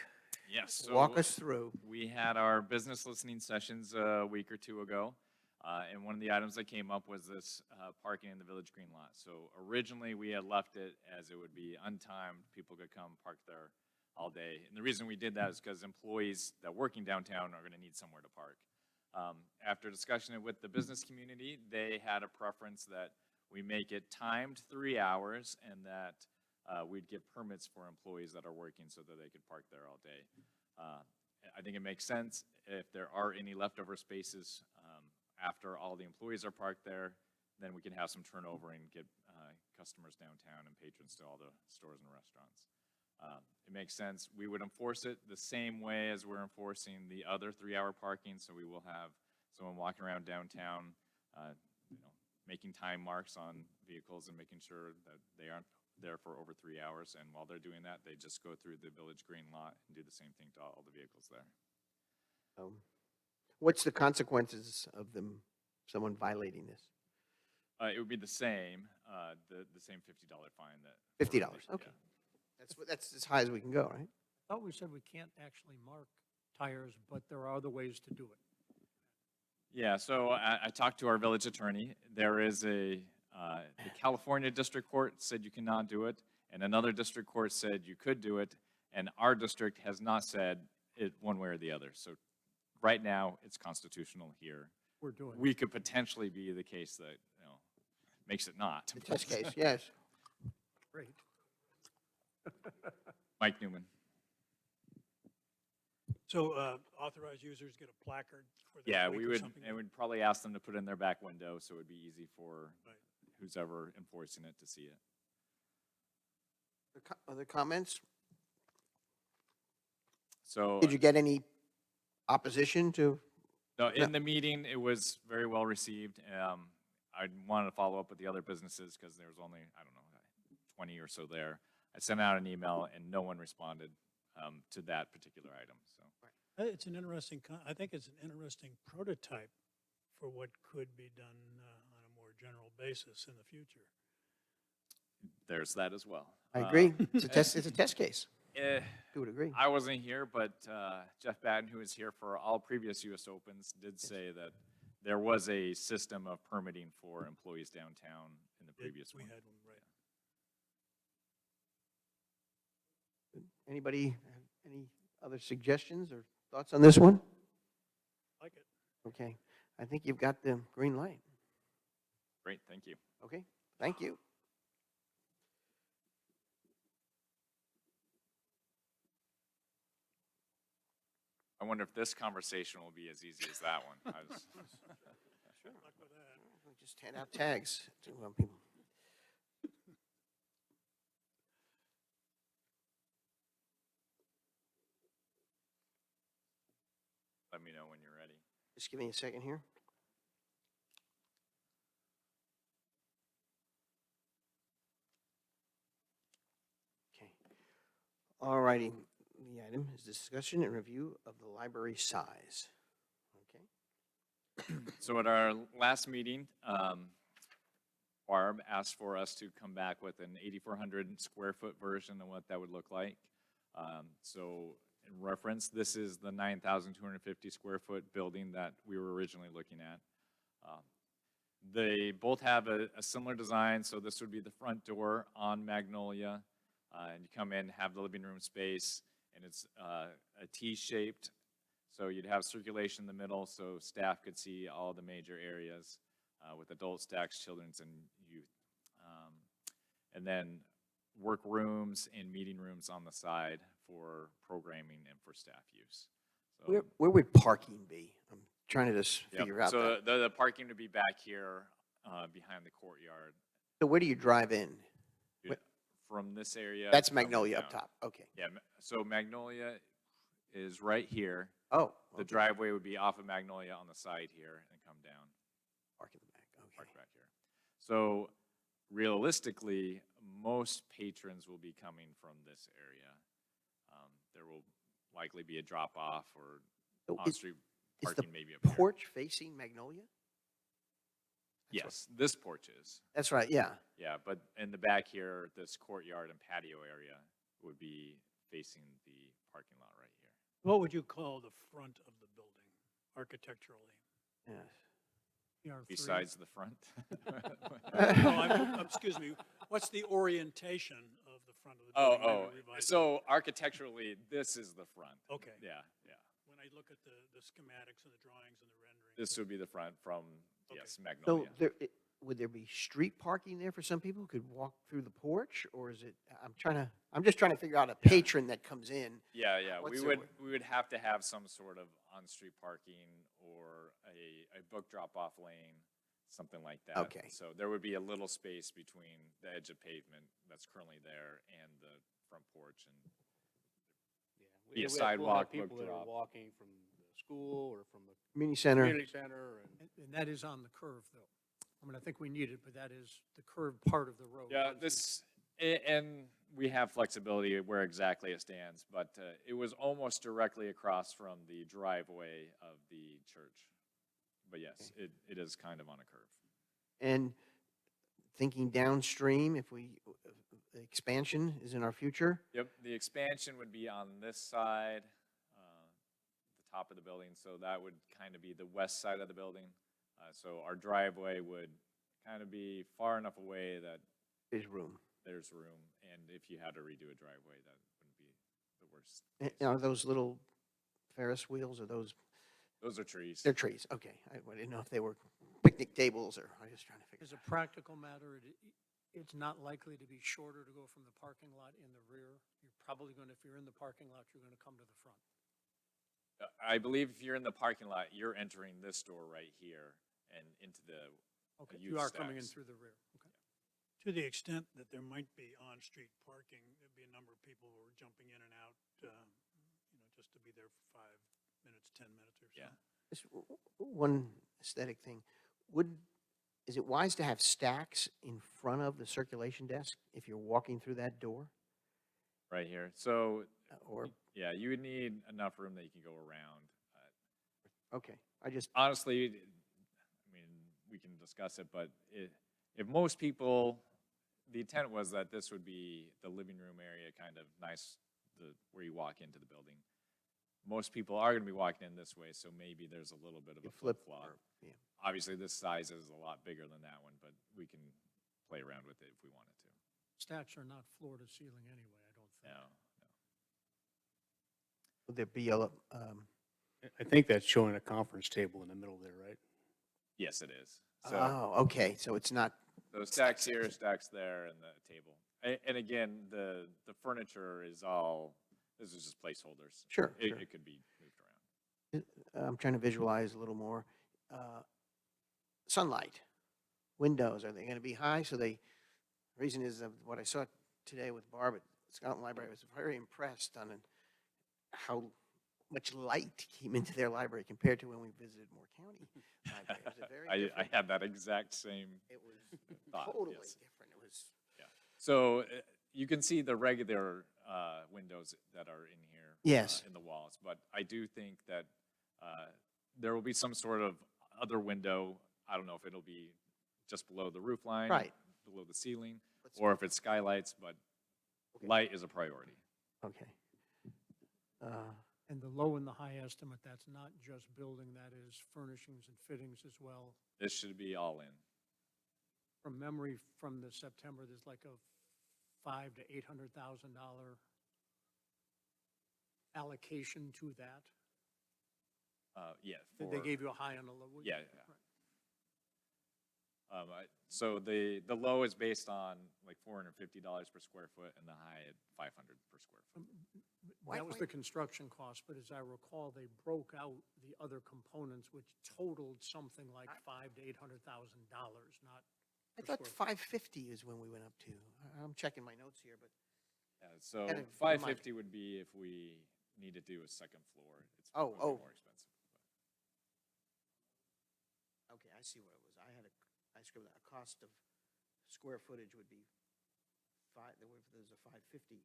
Yes. walk so us through. We had our business listening sessions a week or two ago, and one of the items that came up was this parking in the village green lot. So originally, we had left it as it would be untimed. People could come park there all day. And the reason we did that is because employees that working downtown are going to need somewhere to park. After discussion with the business community, they had a preference that we make it timed 3 hours and that we'd give permits for employees that are working so that they could park there all day. I think it makes sense if there are any leftover spaces after all the employees are parked there, then we can have some turnover and get customers downtown and patrons to all the stores and restaurants. It makes sense. We would enforce it the same way as we're enforcing the other 3-hour parking. So we will have someone walking around downtown, making time marks on vehicles and making sure that they aren't there for over 3 hours. And while they're doing that, they just go through the village green lot and do the same thing to all the vehicles there. What's the consequences of someone violating this? It would be the same $50 fine that. $50, okay. That's as high as we can go, right? I thought we said we can't actually mark tires, but there are other ways to do it. Yeah, so I talked to our village attorney. There is the California District Court said you cannot do it, and another district court said you could do it, and our district has not said it one way or the other. So right now, it's constitutional here. We're doing it. We could potentially be the case that, makes it not. The test case, yes. Great. Mike Newman. So authorized users get a placard for their Yeah, bike we or would, something? and we'd probably ask them to put it in their back window, so it would be easy for Right. who's ever enforcing it to see it. Other comments? So. Did you get any opposition to? No, in the meeting, it was very well received. I wanted to follow up with the other businesses because there was only, 20 or so there. I sent out an email and no one responded to that particular item, so. It's an interesting, I think it's an interesting prototype for what could be done on a more general basis in the future. There's that as well. I agree. It's a test case. Eh, You would agree. I wasn't here, but Jeff Batten, who was here for all previous US Opens, did say that there was a system of permitting for employees downtown in the previous We one. had one, right. Anybody have any other suggestions or thoughts on this one? Like it. Okay, I think you've got the green light. Great, thank you. Okay, thank you. I wonder if this conversation will be as easy as that one. I was- Good luck with that. We'll just hand out tags to people. Let me know when you're ready. Just give me a second here. Okay. All righty. The item is discussion and review of the library size. Okay. So at our last meeting, Barb asked for us to come back with an 8,400 square foot version of what that would look like. So in reference, this is the 9,250 square foot building that we were originally looking at. They both have a similar design, so this would be the front door on Magnolia. And you come in, have the living room space, and it's a T-shaped. So you'd have circulation in the middle so staff could see all the major areas with adult stacks, children's, and youth. And then work rooms and meeting rooms on the side for programming and for staff use. So, Where would parking be? I'm trying to just yep. figure out So that. the parking would be back here behind the courtyard. So where do you drive in? You'd- From this area. That's coming Magnolia up down. top. Okay. Yeah, so Magnolia, is right here. Oh. The okay. driveway would be off of Magnolia on the side here and come down, Park in the back, okay. park back here. So realistically, most patrons will be coming from this area. There will likely be a drop-off or So on-street is the parking maybe up here. porch facing Magnolia? That's what- Yes, this porch is. That's right, yeah. Yeah, but in the back here, this courtyard and patio area would be facing the parking lot right here. What would you call the front of the building architecturally? Yes. PR3. Besides the front. No, excuse me, what's the orientation of the front of the building? Maybe revise it. So architecturally, this is the front. Okay. Yeah, yeah. When I look at the schematics and the drawings and the rendering. This would be the front from, Okay. yes, So Magnolia. would there be street parking there for some people who could walk through the porch? Or is it, I'm just trying to figure out a patron that comes in. Yeah, yeah, What's we the- would have to have some sort of on-street parking or a book drop-off lane, something like that. Okay. So there would be a little space between the edge of pavement that's currently there and the front porch and Yeah, Be a we have sidewalk, book people that drop. are walking from the school or from the Community center, community center and. And that is on the curve, though. I mean, I think we need it, but that is the curved part of the road. Yeah, Those- and we have flexibility where exactly it stands, but it was almost directly across from the driveway of the church. But yes, it is kind of on a curve. and thinking downstream, if expansion is in our future? Yep, the expansion would be on this side, the top of the building, so that would kind of be the west side of the building. So our driveway would kind of be far enough away that There's room. there's room, and if you had to redo a driveway, that wouldn't be the worst. And case. are those little Ferris wheels, or those, Those are trees. they're trees, okay. I didn't know if they were picnic tables, or, I was just trying to figure As it a practical matter, it's not likely to be shorter to go from the parking lot in the rear. You're probably going to, if you're in the parking lot, you're going to come to the front. I believe if you're in the parking lot, you're entering this door right here and into the Okay, youth you are coming in stacks. through the rear. Okay. To the extent that there might be on-street parking, there'd be a number of people who are jumping in and out, just to be there for 5 minutes, 10 minutes or so. Yeah. Just one aesthetic thing. Is it wise to have stacks in front of the circulation desk if you're walking through that door? right here. So Or, yeah, you would need enough room that you can go around. okay, I just, Honestly, I mean, we can discuss it, but if most people, the intent was that this would be the living room area, kind of nice, where you walk into the building. Most people are going to be walking in this way, so maybe there's a little bit of you a flip, flip-flop. or- yeah. Obviously, this size is a lot bigger than that one, but we can play around with it if we wanted to. Stacks are not floor to ceiling anyway, I don't think. No, Would there be a, I think that's showing a conference table in the middle there, right? yes, it is. So oh, okay, so it's not, those stacks here, stacks there, and the table. And again, the furniture is all, this is just placeholders. Sure, It sure. it could be moved around. I'm trying to visualize a little more. Sunlight, windows, are they going to be high? So the reason is what I saw today with Barb at Scotland Library. I was very impressed on how much light came into their library compared to when we visited Moore County Library. It was a very I different, had that exact same it was thought, totally yes. different. It was, So you can see the regular windows that are in here. Yes. In the walls, but I do think that there will be some sort of other window. I don't know if it'll be just below the roof line. Right. Below the ceiling, Let's- or if it's skylights, but Okay. light is a priority. okay. And the low and the high estimate, that's not just building, that is furnishings and fittings as well. This should be all in. From memory from the September, there's like a $500,000 to $800,000 allocation to that. Yeah. They for- gave you a high and a low. Yeah, yeah. So the low is based on like $450 per square foot, and the high at $500 per square foot. That was the construction cost, but as I recall, they broke out the other components, which totaled something like $500,000 to $800,000, not. I per thought square foot. 550 is when we went up to. I'm checking my notes here, but Yeah, so Kind of 550 would be if we need to do a second floor, it's Oh, would be oh. more expensive. Okay, I see what it was. I scribbled out, a cost of square footage would be there's a 550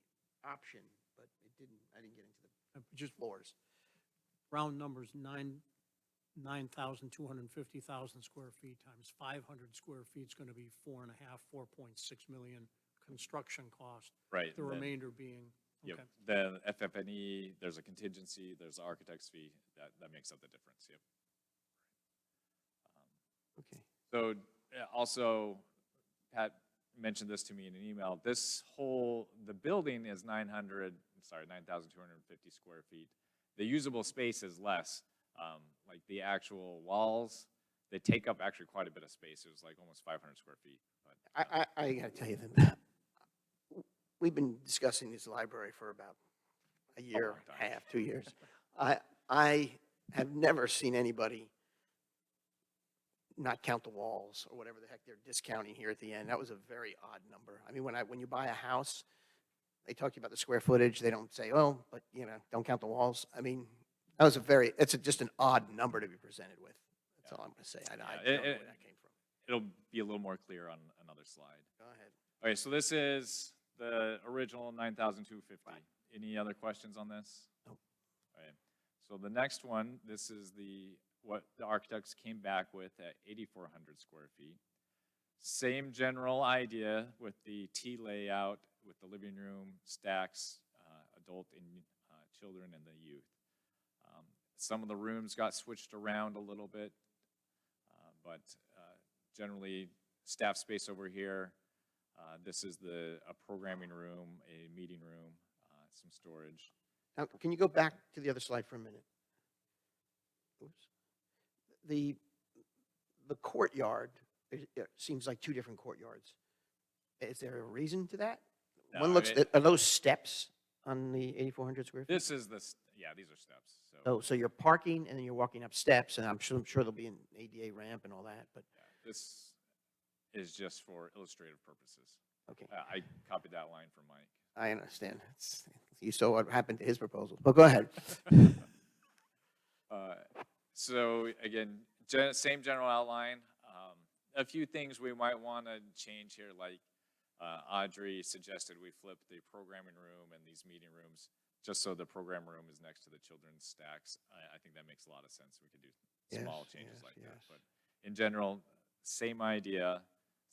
option, but I didn't get into the Just floors. round numbers, 9,250,000 square feet times 500 square feet is going to be 4.6 million construction cost. Right. The and then- remainder being, Yep, okay. the FF&E, there's a contingency, there's the architect's fee, that makes up the difference, yep. Okay. So also, Pat mentioned this to me in an email. The building is 9,250 square feet. The usable space is less. Like the actual walls, they take up actually quite a bit of space. It was like almost 500 square feet. But, I gotta tell you that we've been discussing this library for about a year, long time. half, 2 years. I have never seen anybody not count the walls or whatever the heck they're discounting here at the end. That was a very odd number. I mean, when you buy a house, they talk to you about the square footage. They don't say, oh, but don't count the walls. I mean, it's just an odd number to be presented with. That's all I'm gonna say. I don't know where that came from. it'll be a little more clear on another slide. Go ahead. Okay, so this is the original 9,250. Right. Any other questions on this? Nope. Okay. So the next one, this is what the architects came back with at 8,400 square feet. Same general idea with the T layout, with the living room, stacks, adult and children and the youth. Some of the rooms got switched around a little bit, but generally staff space over here. This is a programming room, a meeting room, some storage. Now, can you go back to the other slide for a minute? Oops. The courtyard, it seems like two different courtyards. Is there a reason to that? No, One I looks, mean- are those steps on the 8,400 square feet? This is yeah, these are steps. So So you're parking and then you're walking up steps, and I'm sure there'll be an ADA ramp and all that, but, yeah, this is just for illustrative purposes. okay, I copied that line from Mike. I understand. You saw what happened to his proposal, but go ahead. So again, same general outline. A few things we might want to change here, like Audrey suggested we flip the programming room and these meeting rooms, just so the program room is next to the children's stacks. I think that makes a lot of sense. We could do small Yes, changes yes, like that. yes. But in general, same idea,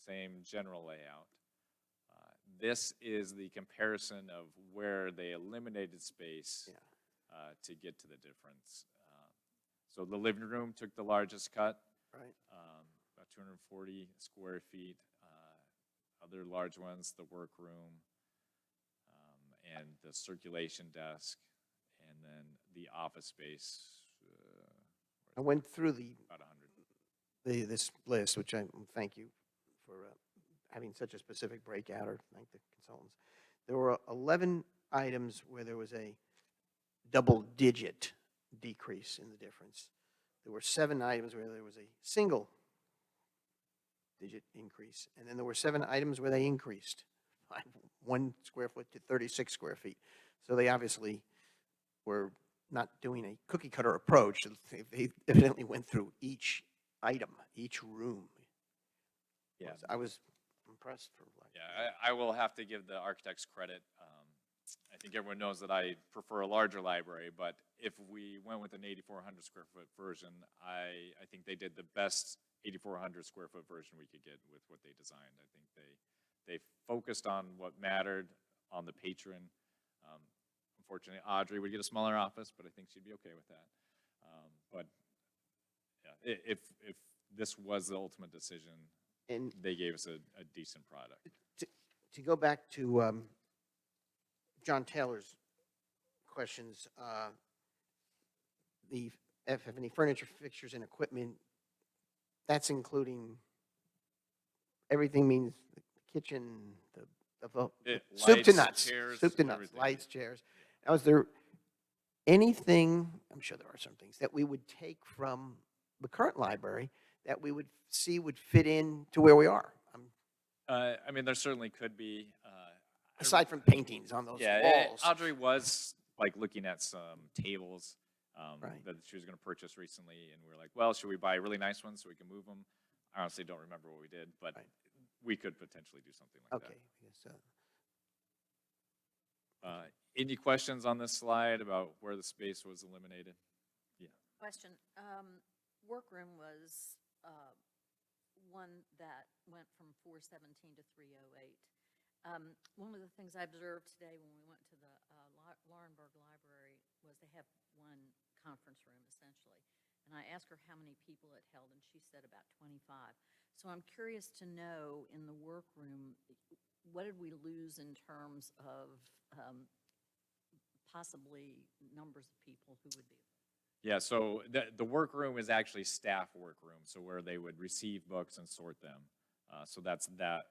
same general layout. This is the comparison of where they eliminated space Yeah. to get to the difference. So the living room took the largest cut, Right. about 240 square feet. Other large ones, the workroom, and the circulation desk, and then the office space, I went through about 100. this list, which thank you for having such a specific breakout, or thank the consultants. There were 11 items where there was a double-digit decrease in the difference. There were 7 items where there was a single-digit increase, and then there were 7 items where they increased by 1 square foot to 36 square feet. So they obviously were not doing a cookie-cutter approach. They evidently went through each item, each room. Yeah. I was impressed for like. Yeah, I will have to give the architects credit. I think everyone knows that I prefer a larger library, but if we went with an 8,400 square foot version, I think they did the best 8,400 square foot version we could get with what they designed. I think they focused on what mattered, on the patron. Unfortunately, Audrey would get a smaller office, but I think she'd be okay with that. But yeah, if this was the ultimate decision, And they gave us a decent product. to go back to John Taylor's questions, the FF&E furniture, fixtures, and equipment, that's including, everything means the kitchen, the soup to Lights, nuts, chairs, soup to nuts, everything. lights, chairs. Now, is there anything, I'm sure there are some things, that we would take from the current library that we would see would fit in to where we are? I mean, there certainly could be. Aside from paintings on those Yeah, walls. Audrey was like looking at some tables Right. that she was going to purchase recently, and we were like, well, should we buy really nice ones so we can move them? I honestly don't remember what we did, but Right. we could potentially do something like Okay. Yes, that. Any questions on this slide about where the space was eliminated? Question, workroom was, one that went from 417 to 308. One of the things I observed today when we went to the Laurinburg Library was they have one conference room essentially. And I asked her how many people it held, and she said about 25. So I'm curious to know, in the workroom, what did we lose in terms of possibly numbers of people who would be? Yeah, so the workroom is actually staff workroom, so where they would receive books and sort them. So that's that.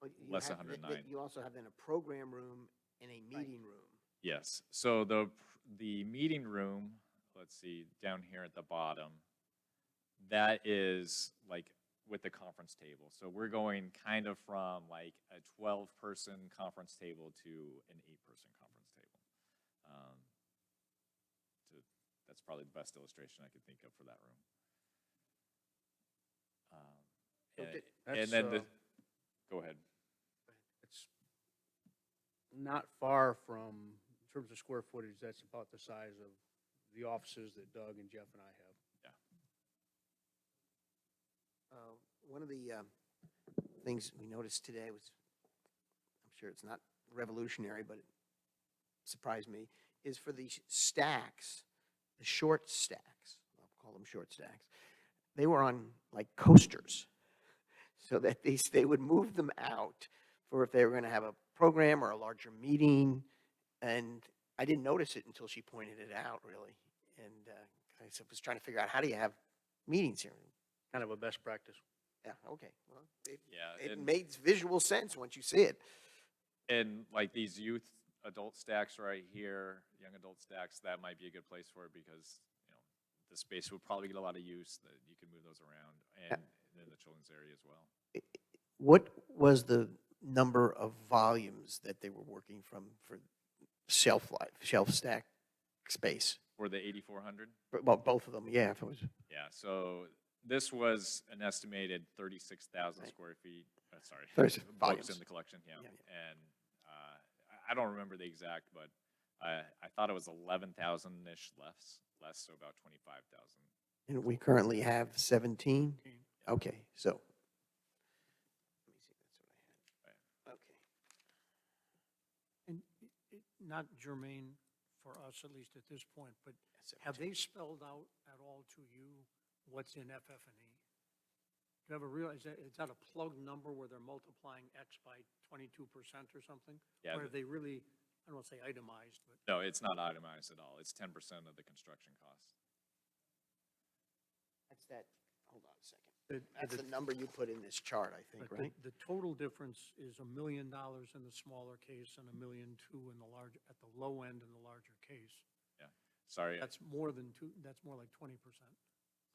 Well, you Less have- 109. You also have then a program room and a meeting room. Yes, so the meeting room, let's see, down here at the bottom, that is like with the conference table. So we're going kind of from like a 12-person conference table to an 8-person conference table. That's probably the best illustration I could think of for that room. And then go ahead. It's not far from, in terms of square footage, that's about the size of the offices that Doug and Jeff and I have. One of the things we noticed today was, I'm sure it's not revolutionary, but it surprised me, is for the stacks, the short stacks, I'll call them short stacks, they were on like coasters, so that they would move them out for if they were going to have a program or a larger meeting. And I didn't notice it until she pointed it out, really. And I was trying to figure out, how do you have meetings here? Kind of a best practice. Yeah, okay. Well, Yeah, it and- makes visual sense once you see it. And like these youth adult stacks right here, young adult stacks, that might be a good place for it because, the space will probably get a lot of use, that you can move those around, and in the children's area as well. What was the number of volumes that they were working from for shelf stack space? For the 8,400? Well, both of them, yeah. If it was, Yeah, so this was an estimated 36,000 Right. square feet, sorry. 36 books volumes. in the collection, yeah. Yeah, And I don't remember the exact, but I thought it was 11,000-ish less, so about 25,000. and we currently have 17? Okay, so. Let me see, that's what I had. Okay. And not germane for us, at least at this point, but have they spelled out at all to you what's in FF&E? Do you ever realize that, is that a plug number where they're multiplying X by 22% or something? Yeah, Or are they really, I don't want to say itemized, but No, it's not itemized at all. It's 10% of the construction cost. That's that, hold on a second. the- That's the number you put in this chart, I think, but right? the total difference is $1 million in the smaller case and $1.2 million in the large, at the low end in the larger case. Sorry. That's more than that's more like 20%.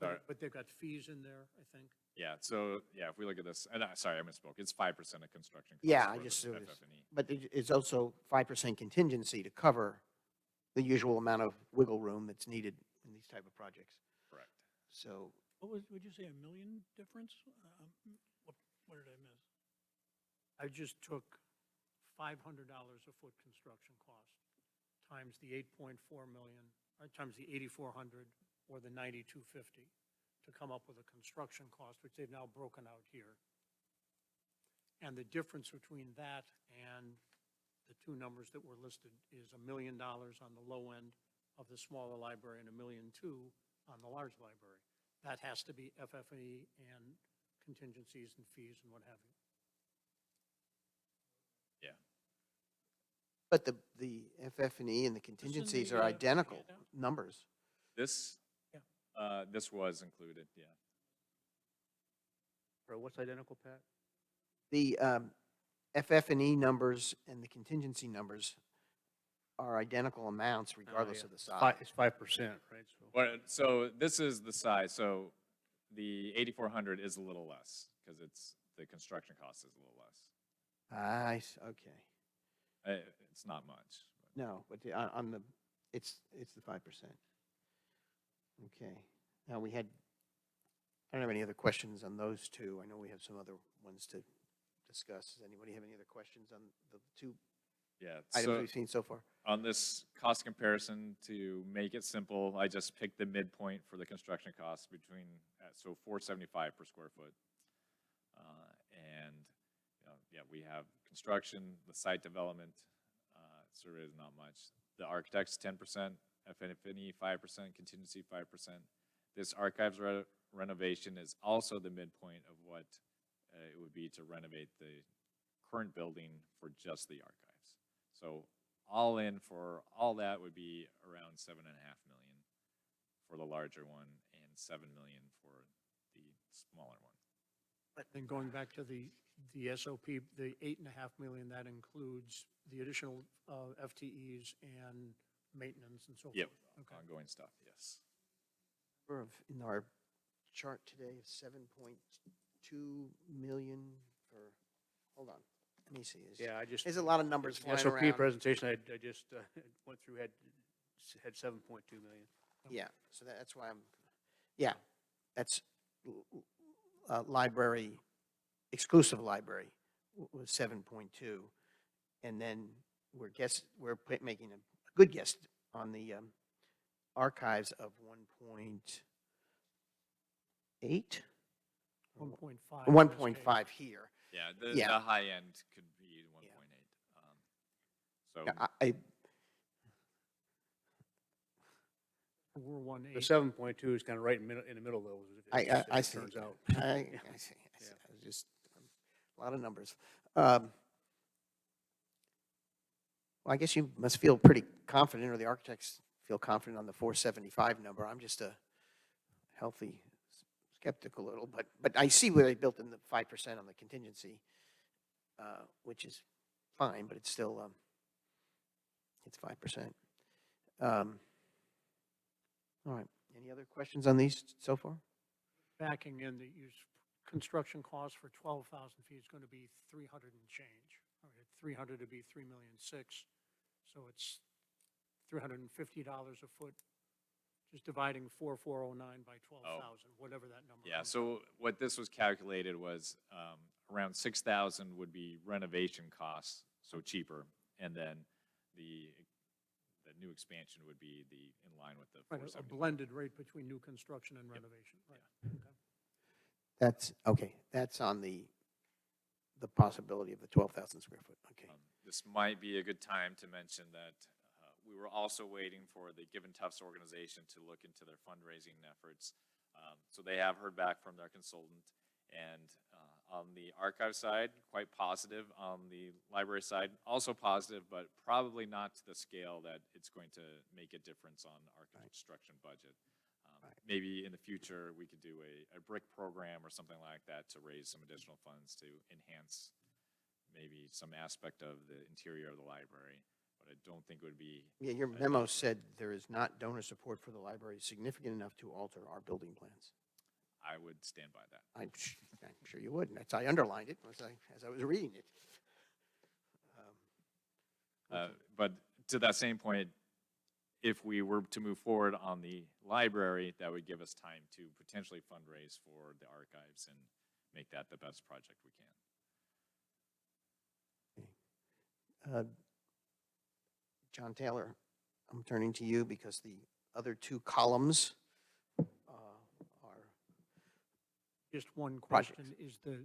Sorry. But they've got fees in there, I think. Yeah, so, if we look at this, and sorry, I misspoke. It's 5% of construction costs. Yeah, I for the just, it was- FF&E. But it's also 5% contingency to cover the usual amount of wiggle room that's needed in these type of projects. Correct. So, Would you say $1 million difference? What did I miss? I just took $500 a foot construction cost times the 8.4 million, or times the 8,400 or the 9,250 to come up with a construction cost, which they've now broken out here. And the difference between that and the two numbers that were listed is $1 million on the low end of the smaller library and $1.2 million on the large library. That has to be FF&E and contingencies and fees and what have you. but the FF&E and the contingencies are identical handout? numbers. This, Yeah. this was included, yeah. Or what's identical, Pat? The FF&E numbers and the contingency numbers are identical amounts regardless yeah. of the size. It's 5%, right? So So this is the size, so the 8,400 is a little less, because the construction cost is a little less. Okay. It's not much. No, but on the It's the 5%. Okay. Now, I don't have any other questions on those two. I know we have some other ones to discuss. Does anybody have any other questions on the two Yeah. items So we've seen so far? on this cost comparison, to make it simple, I just picked the midpoint for the construction costs between, so 475 per square foot. And, yeah, we have construction, the site development, survey is not much. The architect's 10%, FF&E 5%, contingency 5%. This archives renovation is also the midpoint of what it would be to renovate the current building for just the archives. So all in for all that would be around 7.5 million for the larger one and 7 million for the smaller one. But then going back to the SOP, the 8.5 million, that includes the additional FTEs and maintenance and so forth? Yep, Okay. ongoing stuff, yes. In our chart today, 7.2 million for, hold on, let me see. Yeah, I just. There's a lot of numbers the flying SOP around. presentation I just went through had 7.2 million. Yeah, so that's why yeah, that's library, exclusive library was 7.2. And then we're making a good guess on the archives of 1.8? 1.5. 1.5 here. Yeah, Yeah. the high end could be 1.8. So Yeah, We're 1.8. The 7.2 is kind of right in the middle of those. I It see. turns out. I see. Yeah. I was just, a lot of numbers. Well, I guess you must feel pretty confident, or the architects feel confident on the 475 number. I'm just a healthy skeptical a little, but I see where they built in the 5% on the contingency, which is fine, but it's still, it's 5%. All right. Any other questions on these so far? Backing in, the construction cost for 12,000 feet is going to be 300 and change. All right, 300 to be 3.6 million. So it's $350 a foot. Just dividing 4,409 by 12,000, whatever that number. yeah, comes so what this was calculated was around 6,000 would be renovation costs, so cheaper, and then the new expansion would be in line with the Right, a 475. blended rate between new construction and renovation, right? Okay. That's, okay, that's on the possibility of the 12,000 square foot, okay. This might be a good time to mention that we were also waiting for the Given Tufts organization to look into their fundraising efforts. So they have heard back from their consultant, and on the archive side, quite positive. On the library side, also positive, but probably not to the scale that it's going to make a difference on our construction budget. Maybe in the future, we could do a brick program or something like that to raise some additional funds to enhance maybe some aspect of the interior of the library, but I don't think it would be. Yeah, your memo said there is not donor support for the library significant enough to alter our building plans. I would stand by that. I'm sure you would, and that's, I underlined it as I was reading it. But to that same point, if we were to move forward on the library, that would give us time to potentially fundraise for the archives and make that the best project we can. John Taylor, I'm turning to you because the other two columns are, Just one Projects. question, is the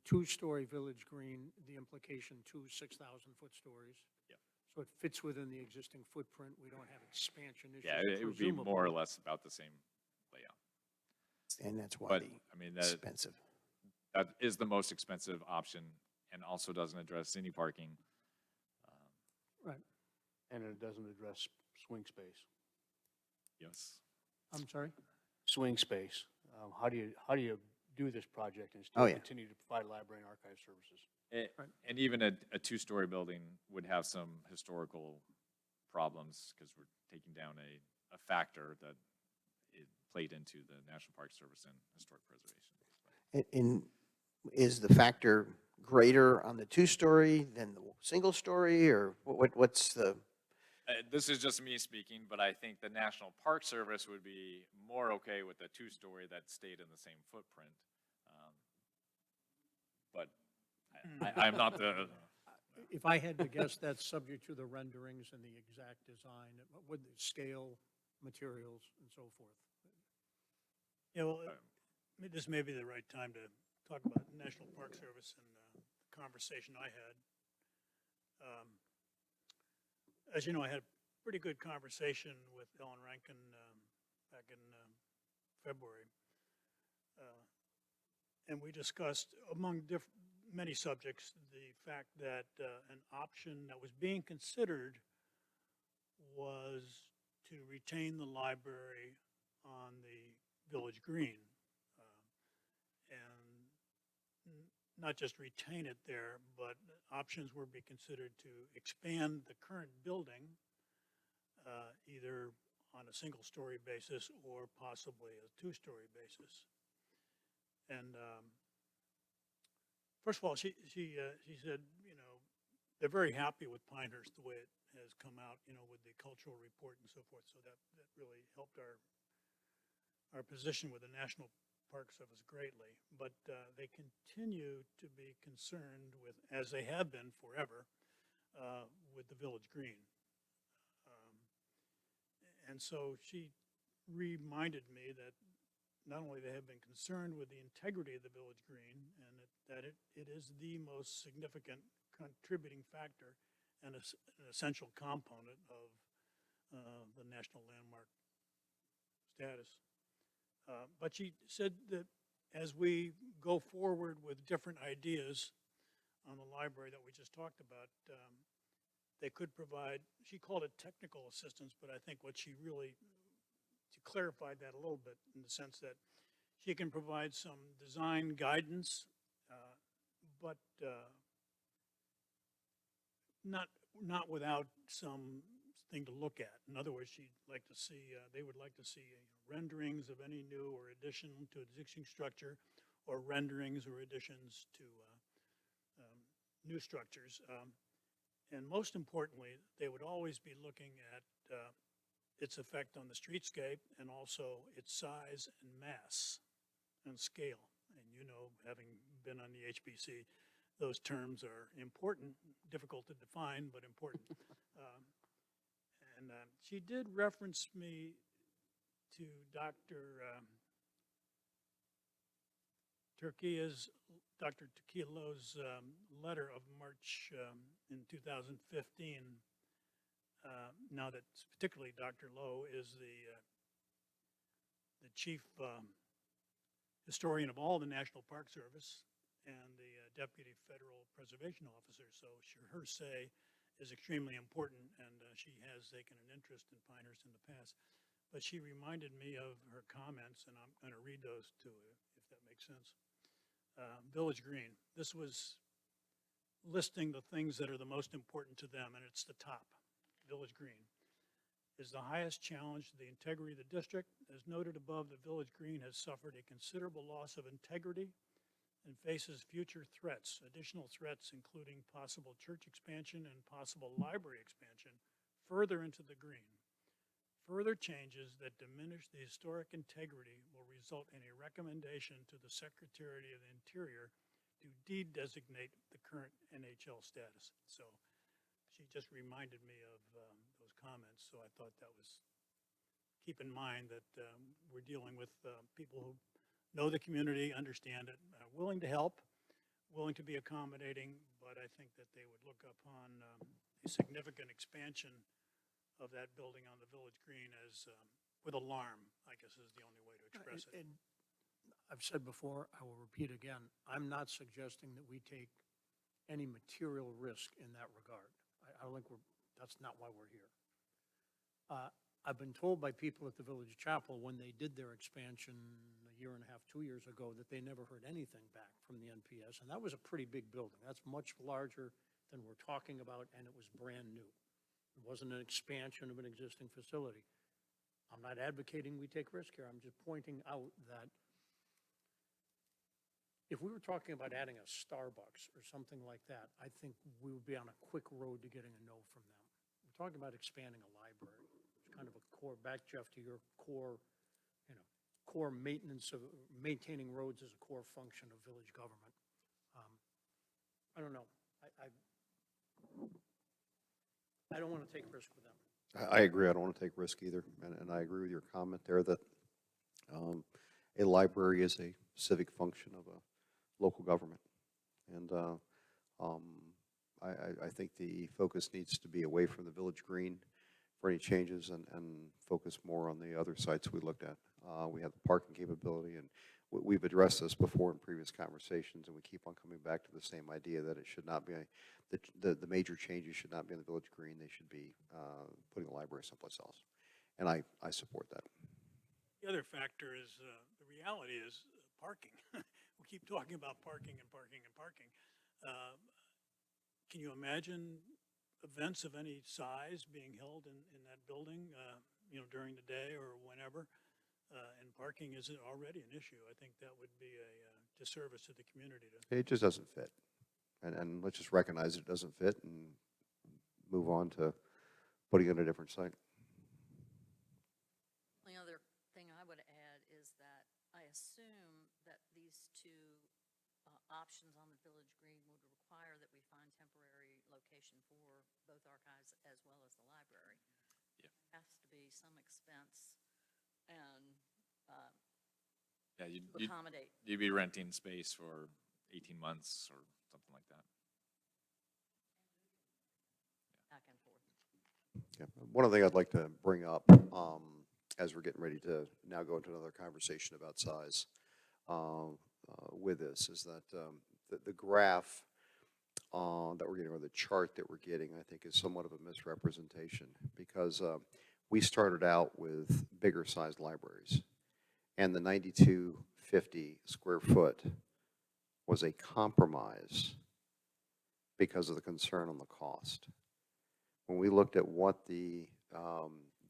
two-story Village Green, the implication 2 6,000-foot stories? Yep. So it fits within the existing footprint, we don't have expansion issues? Yeah, it would be more or presumably. less about the same layout. and that's why But, the I mean, expensive. that is the most expensive option and also doesn't address any parking. Right, And it doesn't address swing space. Yes. I'm sorry? Swing space. How do you do this project and Oh, still yeah. continue to provide library and archive services? Right. And even a two-story building would have some historical problems because we're taking down a factor that it played into the National Park Service and historic preservation. And is the factor greater on the two-story than the single-story, or what's the? This is just me speaking, but I think the National Park Service would be more okay with a two-story that stayed in the same footprint. But I'm not the, If I had to guess, that's subject to the renderings and the exact design, with the scale, materials, and so forth. Yeah, well, this may be the right time to talk about National Park Service and the conversation I had. As you know, I had a pretty good conversation with Ellen Rankin back in February. And we discussed, among many subjects, the fact that an option that was being considered was to retain the library on the Village Green. And not just retain it there, but options were being considered to expand the current building, either on a single-story basis or possibly a two-story basis. And first of all, she said, you know, they're very happy with Pinehurst the way it has come out, you know, with the cultural report and so forth. So that really helped our position with the National Park Service greatly. But they continue to be concerned with, as they have been forever, with the Village Green. And so she reminded me that not only they have been concerned with the integrity of the Village Green and that it is the most significant contributing factor and an essential component of the National Landmark status. But she said that as we go forward with different ideas on the library that we just talked about, they could provide, she called it technical assistance, but I think what she really, she clarified that a little bit in the sense that she can provide some design guidance, but not without something to look at. In other words, she'd like to see, they would like to see renderings of any new or addition to existing structure, or renderings or additions to new structures. And most importantly, they would always be looking at its effect on the streetscape and also its size and mass and scale. And you know, having been on the HPC, those terms are important, difficult to define, but important. And she did reference me to Dr. Turkia Lowe's letter of March in 2015. Now that particularly Dr. Lowe is the chief historian of all the National Park Service and the Deputy Federal Preservation Officer, so her say is extremely important, and she has taken an interest in Pinehurst in the past. But she reminded me of her comments, and I'm going to read those to you, if that makes sense. Village Green. This was listing the things that are the most important to them, and it's the top. Village Green is the highest challenge to the integrity of the district. As noted above, the Village Green has suffered a considerable loss of integrity and faces future threats, additional threats including possible church expansion and possible library expansion further into the green. Further changes that diminish the historic integrity will result in a recommendation to the Secretary of the Interior to de-designate the current NHL status. So she just reminded me of those comments, so I thought that was, keep in mind that we're dealing with people who know the community, understand it, willing to help, willing to be accommodating, but I think that they would look upon a significant expansion of that building on the Village Green as with alarm, I guess is the only way to express it. And I've said before, I will repeat again, I'm not suggesting that we take any material risk in that regard. I don't think that's not why we're here. I've been told by people at the Village Chapel when they did their expansion a year and a half, 2 years ago, that they never heard anything back from the NPS, and that was a pretty big building. That's much larger than we're talking about, and it was brand new. It wasn't an expansion of an existing facility. I'm not advocating we take risk here. I'm just pointing out that if we were talking about adding a Starbucks or something like that, I think we would be on a quick road to getting a no from them. We're talking about expanding a library. It's kind of a core, back Jeff to your core, core maintenance of, maintaining roads as a core function of village government. I don't know. I don't want to take risk with them. I agree. I don't want to take risk either. And I agree with your comment there that a library is a civic function of a local government. And I think the focus needs to be away from the village green for any changes and focus more on the other sites we looked at. We have the parking capability, and we've addressed this before in previous conversations, and we keep on coming back to the same idea that it should not be, the major changes should not be in the village green. They should be putting the library someplace else. And I support that. The other factor is, the reality is parking. We keep talking about parking and parking and parking. Can you imagine events of any size being held in that building, during the day or whenever? And parking is already an issue. I think that would be a disservice to the community to. It just doesn't fit. And let's just recognize it doesn't fit and move on to putting it in a different site. The other thing I would add is that I assume that these two options on the village green would require that we find temporary location for both archives as well as the library. Yeah. Has to be some expense and Yeah, to accommodate. you'd be renting space for 18 months or something like that. Back and forth. Yeah. One other thing I'd like to bring up as we're getting ready to now go into another conversation about size with this is that the graph that we're getting, or the chart that we're getting, I think is somewhat of a misrepresentation because we started out with bigger sized libraries, and the 9250 square foot was a compromise because of the concern on the cost. When we looked at what the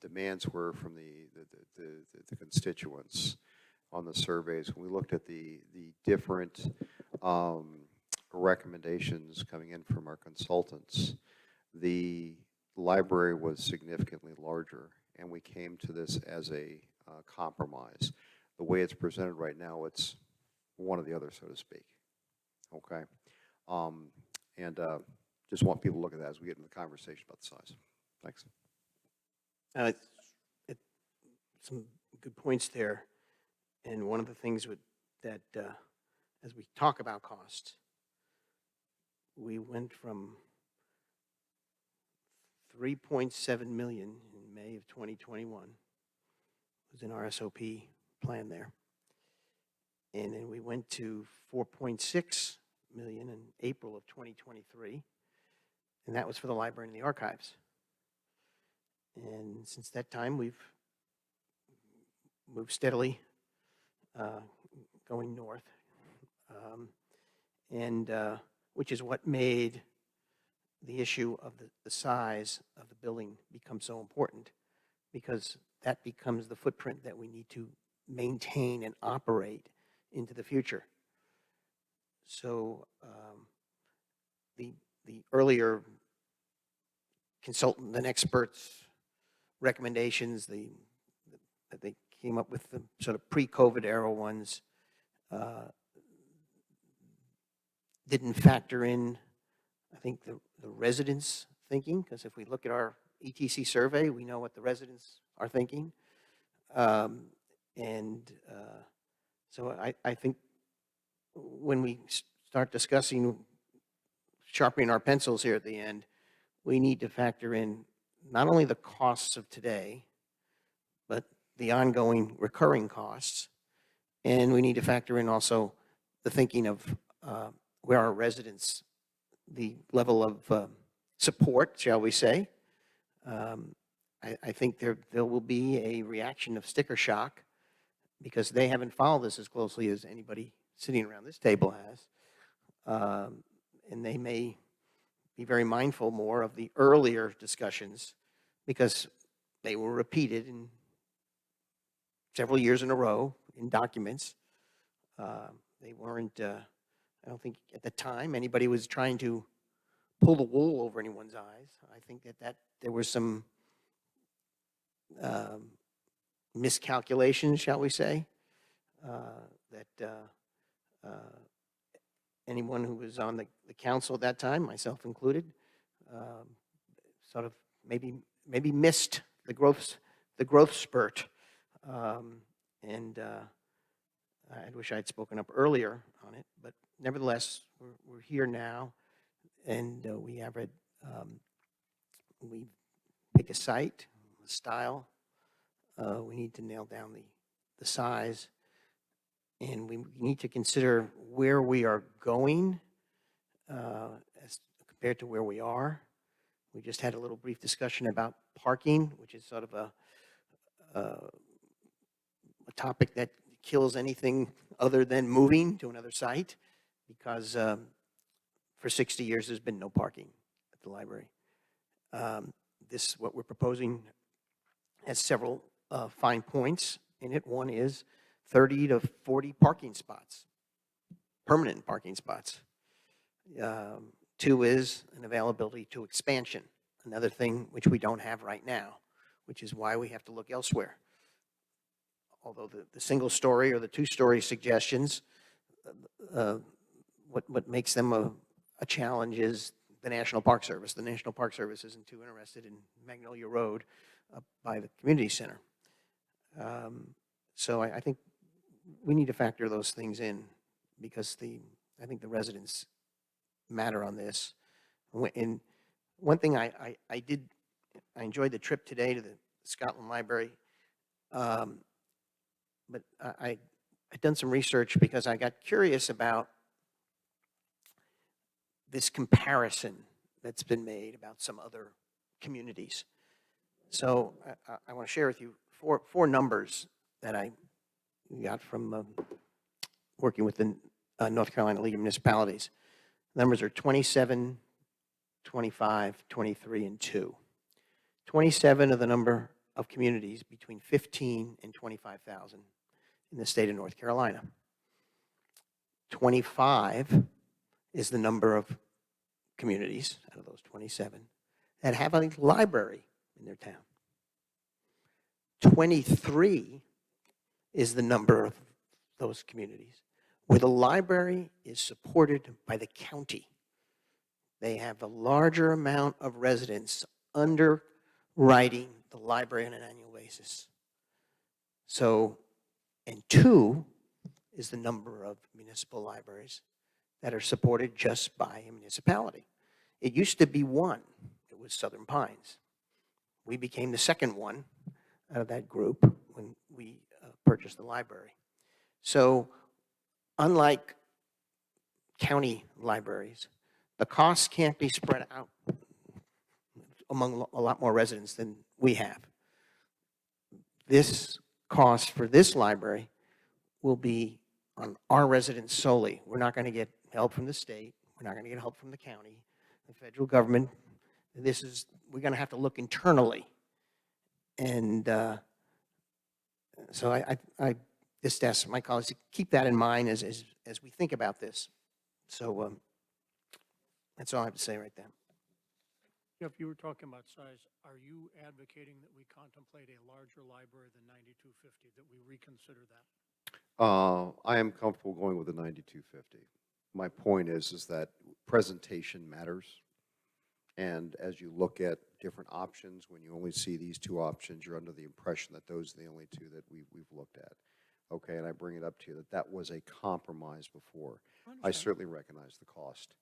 demands were from the constituents on the surveys, when we looked at the different recommendations coming in from our consultants, the library was significantly larger, and we came to this as a compromise. The way it's presented right now, it's one or the other, so to speak. Okay, and just want people to look at that as we get into the conversation about the size. Thanks. Some good points there. And one of the things that as we talk about cost, we went from 3.7 million in May of 2021, was in our SOP plan there. And then we went to 4.6 million in April of 2023, and that was for the library and the archives. And since that time, we've moved steadily going north, which is what made the issue of the size of the building become so important, because that becomes the footprint that we need to maintain and operate into the future. So the earlier consultant and experts' recommendations, that they came up with, the sort of pre-COVID era ones, didn't factor in, I think, the residents' thinking, because if we look at our ETC survey, we know what the residents are thinking. So I think when we start discussing sharpening our pencils here at the end, we need to factor in not only the costs of today, but the ongoing recurring costs. And we need to factor in also the thinking of where our residents, the level of support, shall we say. I think there will be a reaction of sticker shock because they haven't followed this as closely as anybody sitting around this table has. And they may be very mindful more of the earlier discussions because they were repeated in several years in a row in documents. They weren't, I don't think at the time anybody was trying to pull the wool over anyone's eyes. I think that there was some miscalculations, shall we say, that anyone who was on the council at that time, myself included, sort of maybe missed the growth spurt. And I wish I had spoken up earlier on it, but nevertheless, we're here now, and we pick a site, a style. We need to nail down the size, and we need to consider where we are going as compared to where we are. We just had a little brief discussion about parking, which is sort of a topic that kills anything other than moving to another site, because for 60 years there's been no parking at the library. What we're proposing has several fine points in it. One is 30 to 40 parking spots, permanent parking spots. Two is an availability to expansion, another thing which we don't have right now, which is why we have to look elsewhere. Although the single story or the two-story suggestions, what makes them a challenge is the National Park Service. The National Park Service isn't too interested in Magnolia Road up by the community center. So I think we need to factor those things in, because I think the residents matter on this. And one thing I enjoyed the trip today to the Scotland Library, but I'd done some research because I got curious about this comparison that's been made about some other communities. So I want to share with you four numbers that I got from working with the North Carolina League of Municipalities. Numbers are 27, 25, 23, and 2. 27 of the number of communities between 15 and 25,000 in the state of North Carolina. 25 is the number of communities out of those 27 that have a library in their town. 23 is the number of those communities where the library is supported by the county. They have a larger amount of residents underwriting the library on an annual basis. So, and 2 is the number of municipal libraries that are supported just by a municipality. It used to be 1. It was Southern Pines. We became the second one out of that group when we purchased the library. So unlike county libraries, the costs can't be spread out among a lot more residents than we have. This cost for this library will be on our residents solely. We're not going to get help from the state. We're not going to get help from the county, the federal government. We're going to have to look internally. And so I just ask my colleagues to keep that in mind as we think about this. So that's all I have to say right there. Jeff, you were talking about size. Are you advocating that we contemplate a larger library than 9250, that we reconsider that? I am comfortable going with the 9250. My point is that presentation matters. And as you look at different options, when you only see these 2 options, you're under the impression that those are the only 2 that we've looked at. Okay, and I bring it up to you that was a compromise before. I certainly recognize the cost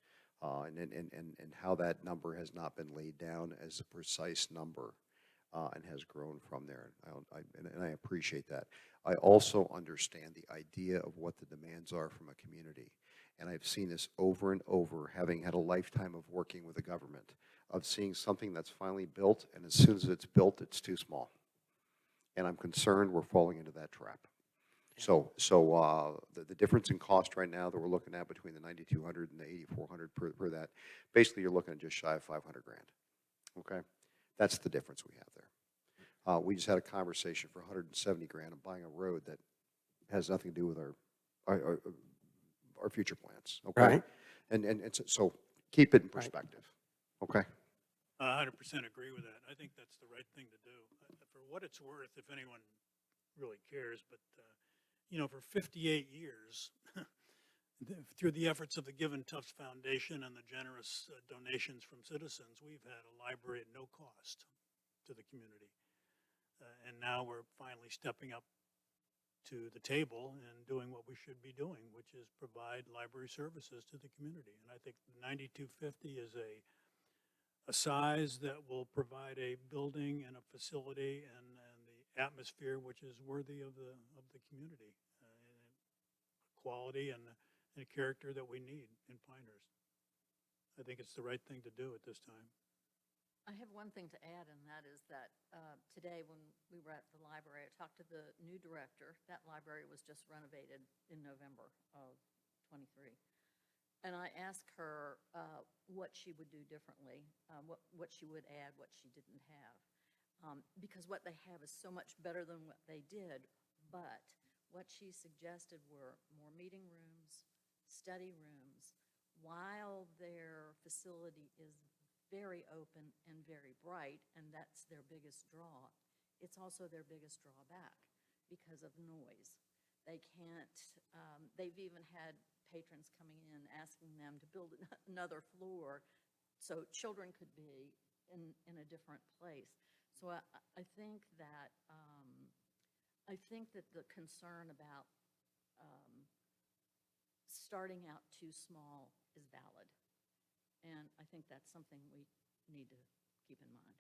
and how that number has not been laid down as a precise number and has grown from there. And I appreciate that. I also understand the idea of what the demands are from a community. And I've seen this over and over, having had a lifetime of working with the government, of seeing something that's finally built, and as soon as it's built, it's too small. And I'm concerned we're falling into that trap. So the difference in cost right now that we're looking at between the 9,200 and the 8,400 per that, basically you're looking at just shy of 500 grand. Okay, that's the difference we have there. We just had a conversation for 170 grand of buying a road that has nothing to do with our future plans. Okay, Right. and so keep it in perspective. Okay. 100% agree with that. I think that's the right thing to do. For what it's worth, if anyone really cares, but, for 58 years, through the efforts of the Given Tufts Foundation and the generous donations from citizens, we've had a library at no cost to the community. And now we're finally stepping up to the table and doing what we should be doing, which is provide library services to the community. And I think 9250 is a size that will provide a building and a facility and the atmosphere which is worthy of the community, and quality and a character that we need in Pinehurst. I think it's the right thing to do at this time. I have one thing to add, and that is that today when we were at the library, I talked to the new director. That library was just renovated in November of '23. And I asked her what she would do differently, what she would add, what she didn't have. Because what they have is so much better than what they did, but what she suggested were more meeting rooms, study rooms, while their facility is very open and very bright, and that's their biggest draw. It's also their biggest drawback because of noise. They can't, they've even had patrons coming in asking them to build another floor so children could be in a different place. So I think that the concern about starting out too small is valid. And I think that's something we need to keep in mind.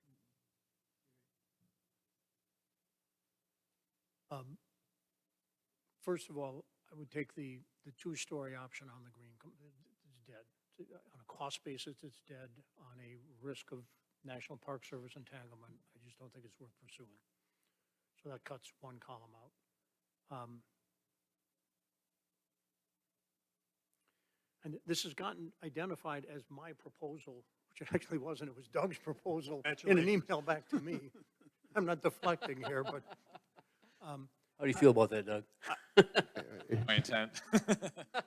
First of all, I would take the two-story option on the green. It's dead. On a cost basis, it's dead. On a risk of National Park Service entanglement, I just don't think it's worth pursuing. So that cuts one column out. And this has gotten identified as my proposal, which it actually wasn't. It was Doug's proposal in an Congratulations. email back to me. I'm not deflecting here, but How do you feel about that, Doug? My intent.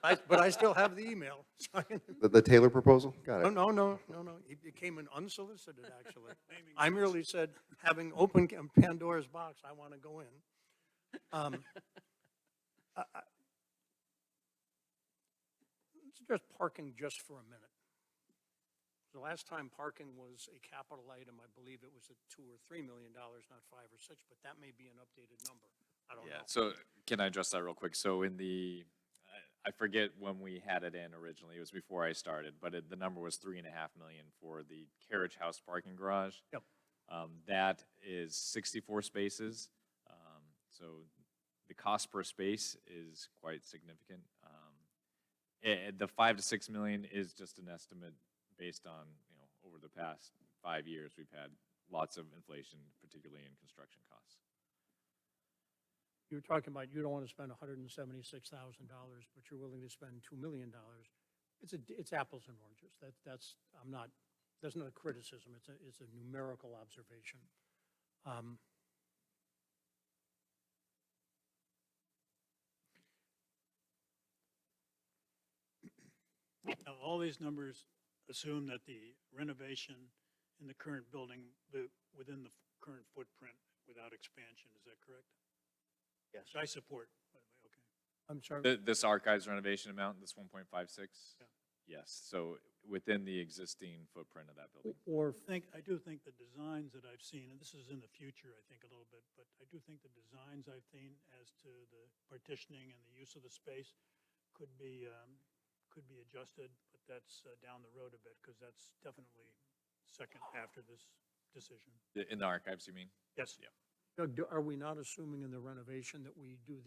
but I still have the email. So I can- The Taylor proposal? Got it. No. It came in unsolicited, actually. I merely said, having opened Pandora's box, I want to go in. Let's address parking just for a minute. The last time parking was a capital item, I believe it was at $2 or $3 million, not 5 or 6, but that may be an updated number. I don't know. So can I address that real quick? So in the, I forget when we had it in originally, it was before I started, but the number was 3.5 million for the carriage house parking garage. Yep. That is 64 spaces. So the cost per space is quite significant. The 5 to 6 million is just an estimate based on, over the past 5 years, we've had lots of inflation, particularly in construction costs. You're talking about you don't want to spend $176,000, but you're willing to spend $2 million. It's apples and oranges. That's not a criticism. It's a numerical observation. Now, all these numbers assume that the renovation in the current building, within the current footprint without expansion, is that correct? Yes. Which I support, by the way, okay. I'm sorry. This archives renovation amount, this 1.56? Yeah. Yes, so within the existing footprint of that building. Or I do think the designs that I've seen, and this is in the future, I think, a little bit, but I do think the designs I've seen as to the partitioning and the use of the space could be adjusted, but that's down the road a bit, because that's definitely second after this decision. In the archives, you mean? Yes. Yeah. Doug, are we not assuming in the renovation that we do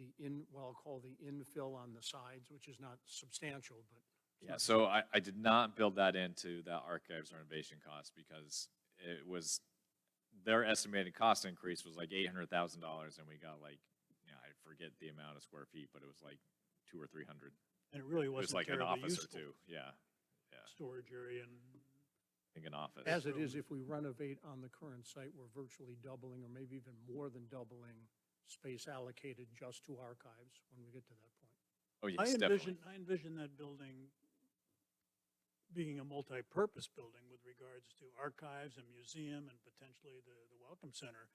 what I'll call the infill on the sides, which is not substantial, but Yeah, so I did not build that into the archives renovation cost because it was, their estimated cost increase was like $800,000 and we got like, I forget the amount of square feet, but it was like 200 or 300. And it really It was wasn't like an terribly office or useful. two, yeah, Storage area and I think an office. as it is, if we renovate on the current site, we're virtually doubling or maybe even more than doubling space allocated just to archives when we get to that point. Oh, yes, definitely. I envision that building being a multi-purpose building with regards to archives and museum and potentially the Welcome Center,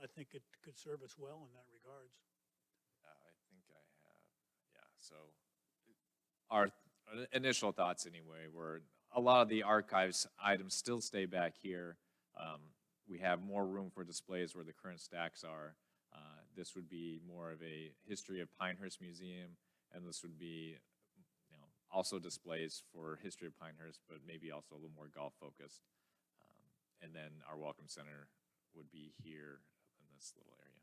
I think it could serve us well in that regards. I think I have, yeah, so our initial thoughts anyway were a lot of the archives items still stay back here. We have more room for displays where the current stacks are. This would be more of a history of Pinehurst Museum, and this would be, you know, also displays for history of Pinehurst, but maybe also a little more golf focused. And then our Welcome Center would be here in this little area.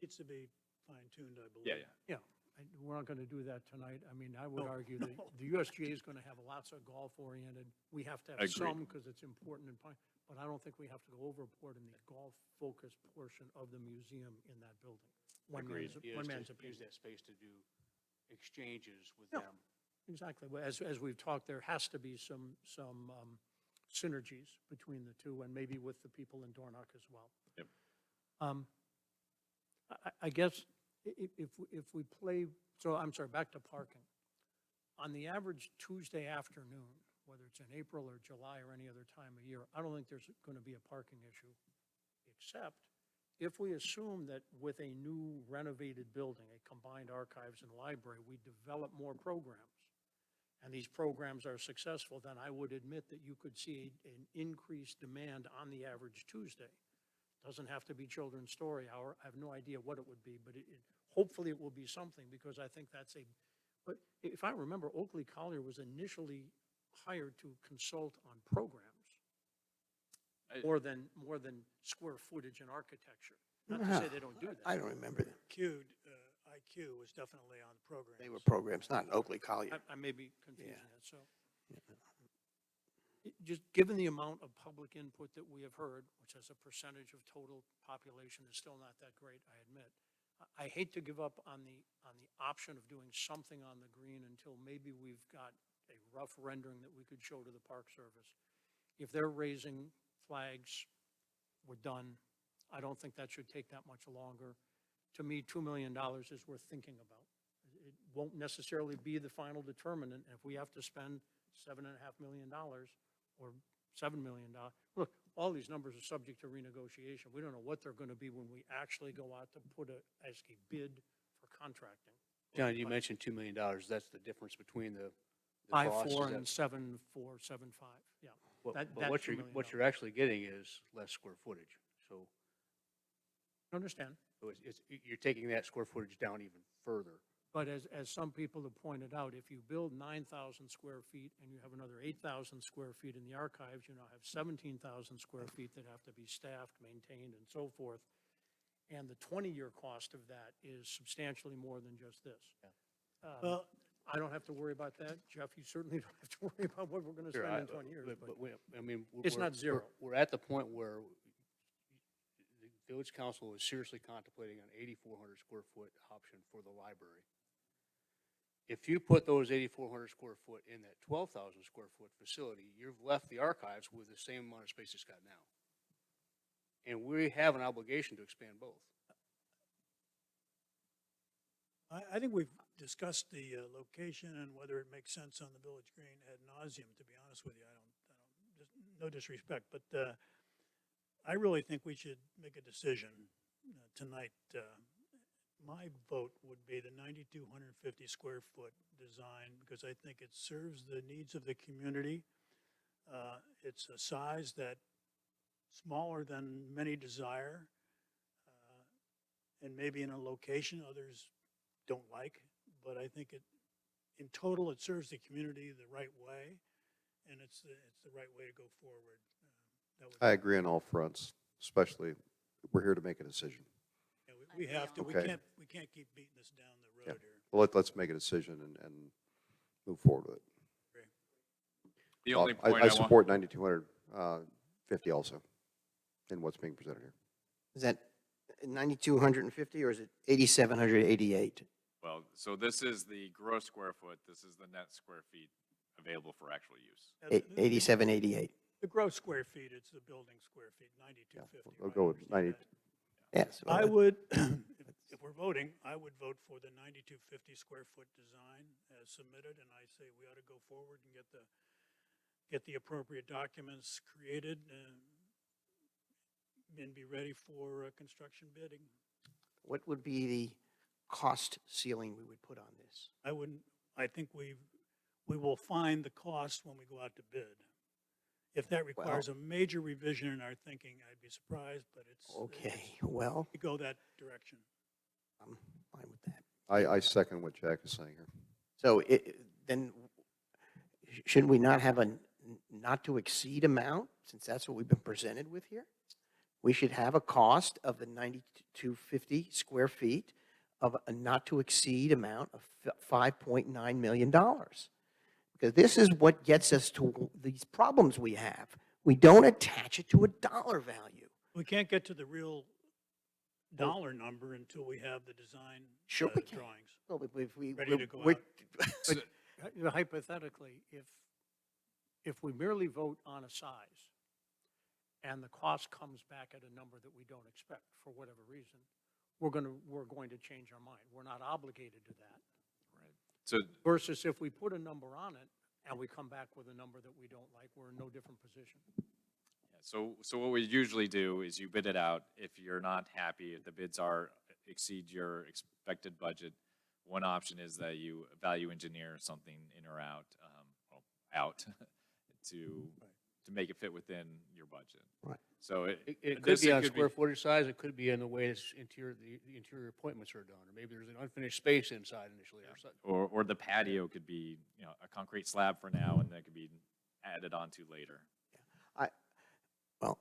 Needs to be fine-tuned, I believe. Yeah, yeah. Yeah, we're not going to do that tonight. I mean, I would No, argue that no. the USGA is going to have lots of golf-oriented. We have to have Agreed. some because it's important in Pine, but I don't think we have to go overboard in the golf-focused portion of the museum in that building. One Agreed. man's Use opinion. that space to do exchanges with Yeah. them. Exactly. Well, as we've talked, there has to be some synergies between the two and maybe with the people in Dornoch as well. Yep. I guess if we play, so I'm sorry, back to parking. On the average Tuesday afternoon, whether it's in April or July or any other time of year, I don't think there's going to be a parking issue, except if we assume that with a new renovated building, a combined archives and library, we develop more programs, and these programs are successful, then I would admit that you could see an increased demand on the average Tuesday. Doesn't have to be children's story hour. I have no idea what it would be, but hopefully it will be something, because I think that's but if I remember, Oakley Collier was initially hired to consult on programs more than square footage and architecture. Not to say they don't do that. I don't remember that. IQ was definitely on the program. They were programs, not in Oakley Collier. I may be confusing Yeah. that, so. Just given the amount of public input that we have heard, which as a percentage of total population is still not that great, I admit, I hate to give up on the option of doing something on the green until maybe we've got a rough rendering that we could show to the Park Service. If they're raising flags, we're done. I don't think that should take that much longer. To me, $2 million is worth thinking about. It won't necessarily be the final determinant. And if we have to spend $7.5 million or $7 million, look, all these numbers are subject to renegotiation. We don't know what they're going to be when we actually go out to ask a bid for contracting. John, you mentioned $2 million. That's the difference between the 5.4 costs. Is and that- 7.4, 7.5, yeah. But that- but that what $2 you're, million what you're actually getting is less square footage. So Understand. you're taking that square footage down even further. But as some people have pointed out, if you build 9,000 square feet and you have another 8,000 square feet in the archives, you now have 17,000 square feet that have to be staffed, maintained, and so forth. And the 20-year cost of that is substantially more than just this. Well, I don't have to worry about that. Jeff, you certainly don't have to worry about what we're going to Sure, spend in 20 years. but I mean, It's not zero. We're at the point where the village council is seriously contemplating an 8,400 square foot option for the library. If you put those 8,400 square foot in that 12,000 square foot facility, you've left the archives with the same amount of space it's got now. And we have an obligation to expand both. I think we've discussed the location and whether it makes sense on the Village Green ad nauseum, to be honest with you. No disrespect, but I really think we should make a decision tonight. My vote would be the 9,250 square foot design, because I think it serves the needs of the community. It's a size that smaller than many desire, and maybe in a location others don't like, but I think in total, it serves the community the right way, and it's the right way to go forward. I agree on all fronts, especially, we're here to make a decision. Yeah, we have to, Okay. we can't keep beating this down the road here. Well, let's make a decision and move forward with it. The only I point I want, support 9,250 also in what's being presented here. Is that 9,250 or is it 8,788? well, so this is the gross square foot, this is the net square feet available for actual use. Yeah, the- 8788. The gross square feet, it's the building square feet, 9,250. We'll right, go with I understand 90. that. Yes. I would, if we're voting, I would vote for the 9250 square foot design as submitted, and I say we ought to go forward and get the appropriate documents created and be ready for construction bidding. What would be the cost ceiling we would put on this? I think we will find the cost when we go out to bid. If that requires a major revision in our thinking, I'd be surprised, but Okay, well, we go that direction. I'm fine with that. I second what Jack is saying here. So then, should we not have a not to exceed amount, since that's what we've been presented with here? We should have a cost of the 9,250 square feet of a not to exceed amount of $5.9 million. Because this is what gets us to these problems we have. We don't attach it to a dollar value. We can't get to the real dollar number until we have the design Sure we can. drawings. Well, if we, Ready to go we're- Hypothetically, if we merely vote on a size and the cost comes back at a number that we don't expect for whatever reason, we're going to change our mind. We're not obligated to that. So Versus if we put a number on it and we come back with a number that we don't like, we're in no different position. So what we usually do is you bid it out. If you're not happy, if the bids exceed your expected budget, one option is that you value engineer something in or out, out to make it fit within your budget. Right. So It could be on square footage size, it could be in the way the interior appointments are done, or maybe there's an unfinished space inside initially or something. or the patio could be, a concrete slab for now, and that could be added onto later. Well,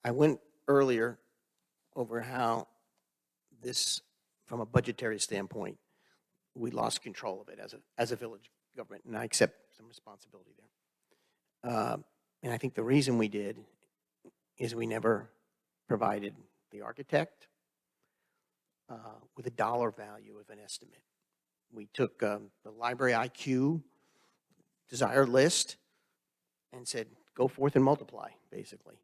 I went earlier over how this, from a budgetary standpoint, we lost control of it as a village government, and I accept some responsibility there. And I think the reason we did is we never provided the architect with a dollar value of an estimate. We took the library IQ desired list and said, go forth and multiply, basically.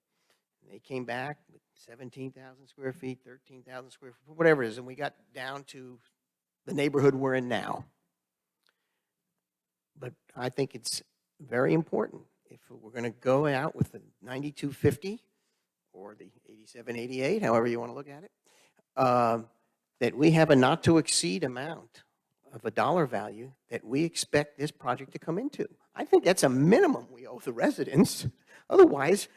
And they came back with 17,000 square feet, 13,000 square feet, whatever it is, and we got down to the neighborhood we're in now. But I think it's very important, if we're going to go out with the 9250 or the 8788, however you want to look at it, that we have a not to exceed amount of a dollar value that we expect this project to come into. I think that's a minimum we owe the residents. Otherwise,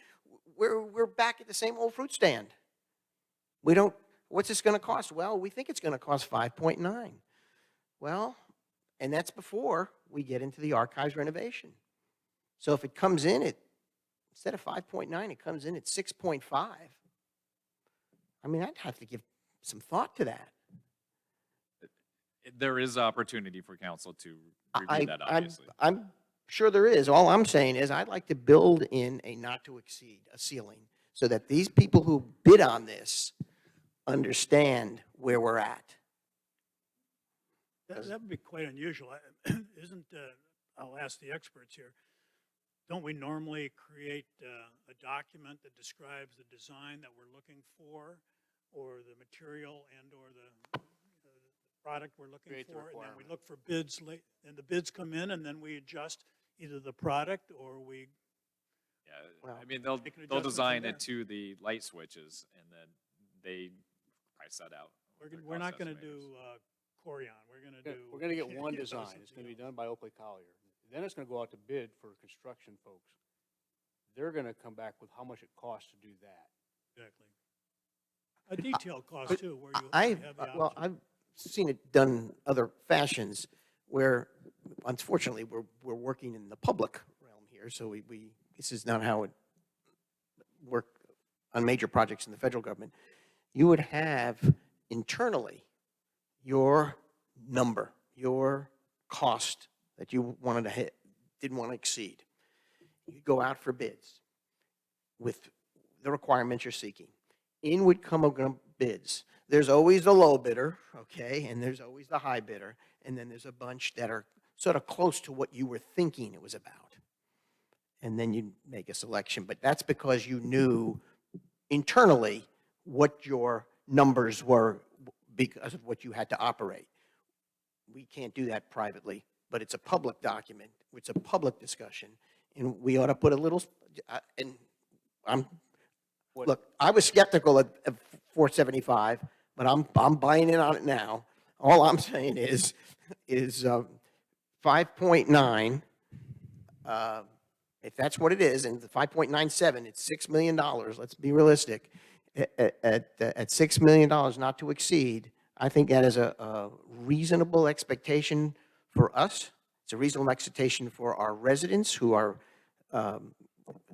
we're back at the same old fruit stand. We don't, what's this going to cost? Well, we think it's going to cost 5.9. Well, and that's before we get into the archives renovation. So if it comes in at, instead of 5.9, it comes in at 6.5. I mean, I'd have to give some thought to that. There is opportunity for council to review that, obviously. I'm sure there is. All I'm saying is I'd like to build in a not to exceed, a ceiling, so that these people who bid on this understand where we're at. That would be quite unusual. Isn't, I'll ask the experts here, don't we normally create a document that describes the design that we're looking for, or the material and/or the product we're looking Create the for, and then we requirement. look for bids late, and the bids come in, and then we adjust either the product or we, Yeah, Well, I mean, make an they'll adjustment design from it to the light switches, and then they price that out. with their we're not cost gonna estimators. do Corian, we're gonna do. We're gonna get one yeah, design, it's something gonna be else. done by Oakley Collier. Then it's gonna go out to bid for construction folks. They're gonna come back with how much it costs to do that. Exactly. A detailed cost But too, where you have the well, option. I've seen it done other fashions where, unfortunately, we're working in the public realm here, so this is not how it worked on major projects in the federal government. You would have internally your number, your cost that you wanted to hit, didn't want to exceed. You go out for bids with the requirements you're seeking. In would come bids. There's always the low bidder, okay, and there's always the high bidder, and then there's a bunch that are sort of close to what you were thinking it was about. And then you make a selection, but that's because you knew internally what your numbers were because of what you had to operate. We can't do that privately, but it's a public document, it's a public discussion, and we ought to put a little, and I'm, look, I was skeptical of 475, but I'm buying in on it now. All I'm saying is 5.9, if that's what it is, and the 5.97, it's $6 million, let's be realistic. At $6 million not to exceed, I think that is a reasonable expectation for us. It's a reasonable expectation for our residents who are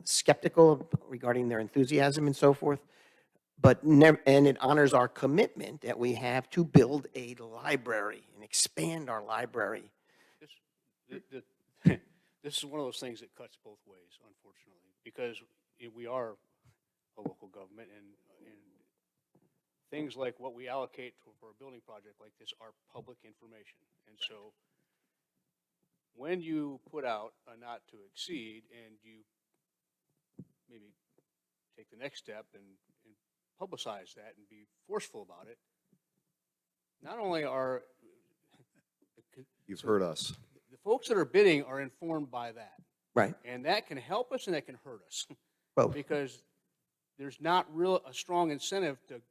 skeptical regarding their enthusiasm and so forth. But and it honors our commitment that we have to build a library and expand our library. This is one of those things that cuts both ways, unfortunately, because we are a local government, and things like what we allocate for a building project like this are public information. And so when you put out a not to exceed and you maybe take the next step and publicize that and be forceful about it, not only are You've heard us. the folks that are bidding are informed by that, Right. and that can help us and that can hurt us. Both. Because there's not a strong incentive to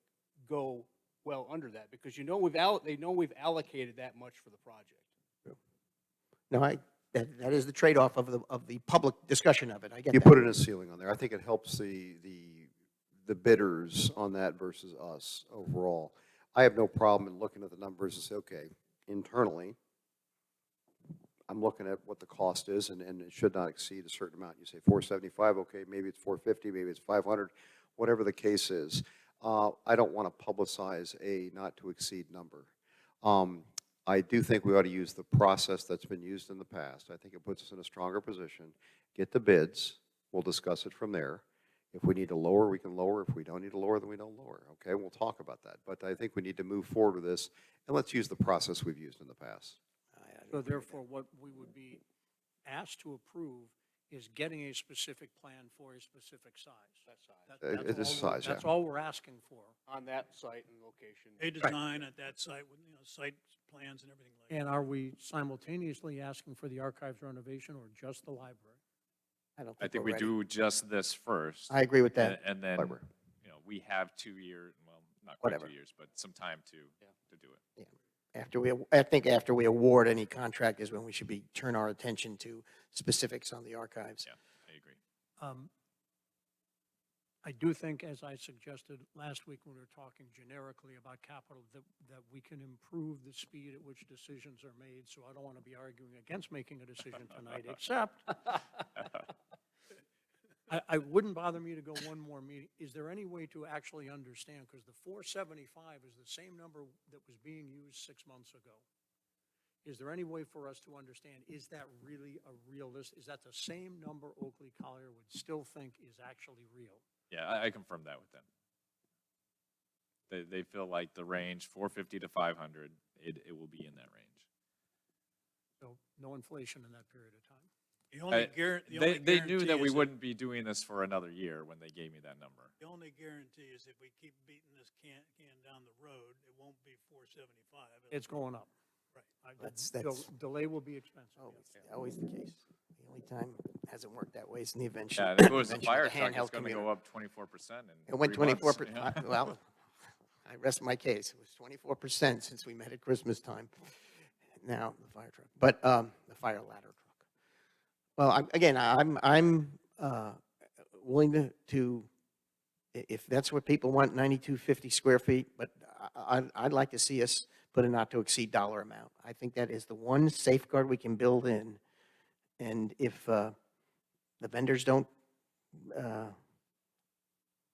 go well under that, because they know we've allocated that much for the project. No, that is the trade-off of the public discussion of it. I get You that. put in a ceiling on there. I think it helps the bidders on that versus us overall. I have no problem in looking at the numbers and say, okay, internally, I'm looking at what the cost is, and it should not exceed a certain amount. You say 475, okay, maybe it's 450, maybe it's 500, whatever the case is. I don't want to publicize a not to exceed number. I do think we ought to use the process that's been used in the past. I think it puts us in a stronger position. Get the bids. We'll discuss it from there. If we need to lower, we can lower. If we don't need to lower, then we don't lower. Okay, we'll talk about that. But I think we need to move forward with this, and let's use the process we've used in the past. So therefore, what we would be asked to approve is getting a specific plan for a specific size. That size. That's It is all we're- size, yeah. That's all we're asking for. On that site and location. A design at that site with, site plans and everything like that. And are we simultaneously asking for the archives renovation or just the library? I don't I think think we're we ready. do just this first. I agree with that. And then, Library. we have 2 years, well, not quite Whatever. 2 years, but some time to do it. I think after we award any contract is when we should turn our attention to specifics on the archives. Yeah, I agree. I do think, as I suggested last week when we were talking generically about capital, that we can improve the speed at which decisions are made. So I don't want to be arguing against making a decision tonight, except I wouldn't bother me to go one more meeting. Is there any way to actually understand, because the 475 is the same number that was being used 6 months ago. Is there any way for us to understand, is that really a realistic, is that the same number Oakley Collier would still think is actually real? Yeah, I confirmed that with them. They feel like the range 450 to 500, it will be in that range. So no inflation in that period of time. The only They knew that we is wouldn't be doing this for another year when they gave me that number. The only guarantee is if we keep beating this can down the road, it won't be 475. It's going up. Right. That's- Delay will be expensive. Oh, yes. it's always the case. The only time it hasn't worked that way is in the invention. Yeah, and if it was the invention of fire truck, handheld it's going to commuter. go up 24% in It went 3 months, 24%. yeah. Well, I rest my case. It was 24% since we met at Christmas time. Now, the fire truck, but the fire ladder truck. Well, I'm willing to, if that's what people want, 9,250 square feet, but I'd like to see us put a not to exceed dollar amount. I think that is the one safeguard we can build in. And if the vendors don't,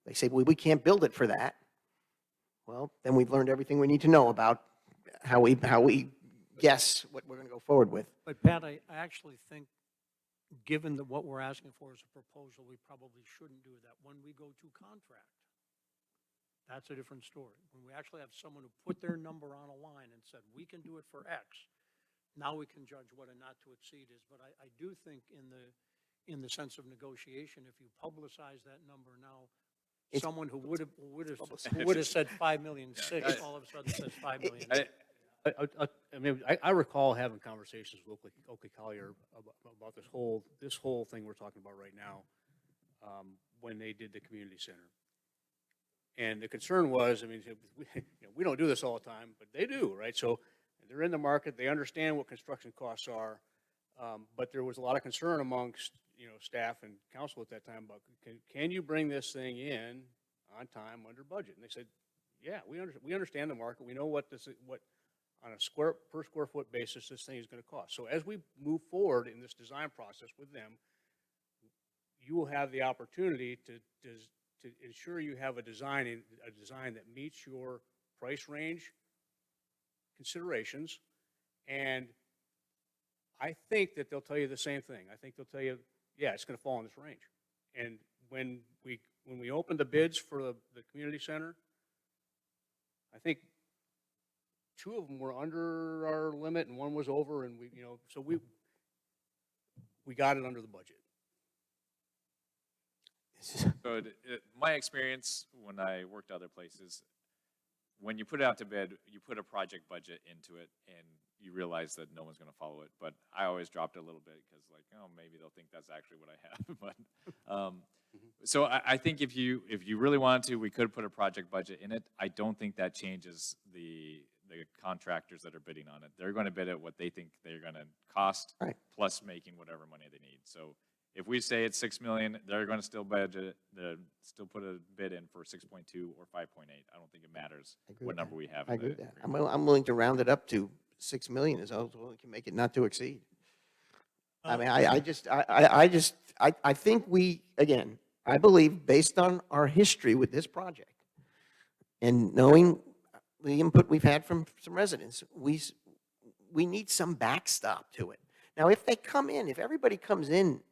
they say, well, we can't build it for that. Well, then we've learned everything we need to know about how we guess what we're going to go forward with. But Pat, I actually think, given that what we're asking for is a proposal, we probably shouldn't do that. When we go to contract, that's a different story. When we actually have someone who put their number on a line and said, we can do it for X, now we can judge what a not to exceed is. But I do think in the sense of negotiation, if you publicize that number now, someone who would have said 5,000,006 all of a sudden says 5,000,000. I mean, I recall having conversations with Oakley Collier about this whole thing we're talking about right now, when they did the community center. And the concern was, I mean, we don't do this all the time, but they do, right? So they're in the market, they understand what construction costs are, but there was a lot of concern amongst, staff and council at that time about, can you bring this thing in on time, under budget? And they said, yeah, we understand the market, we know what on a per square foot basis this thing is going to cost. So as we move forward in this design process with them, you will have the opportunity to ensure you have a design that meets your price range considerations. And I think that they'll tell you the same thing. I think they'll tell you, yeah, it's going to fall in this range. And when we opened the bids for the community center, I think 2 of them were under our limit and 1 was over, and so we got it under the budget. So my experience when I worked other places, when you put it out to bid, you put a project budget into it, and you realize that no one's going to follow it. But I always dropped it a little bit because, like, oh, maybe they'll think that's actually what I have. But so I think if you really wanted to, we could put a project budget in it. I don't think that changes the contractors that are bidding on it. They're going to bid at what they think they're going to cost, Right. plus making whatever money they need. So if we say it's $6 million, they're going to still budget, still put a bid in for 6.2 or 5.8. I don't think it matters I agree what with number that. we have. I in agree the with that. agreement. I'm willing to round it up to 6 million as well as we can make it not to exceed. I mean, I think again, I believe based on our history with this project and knowing the input we've had from some residents, we need some backstop to it. Now, if everybody comes in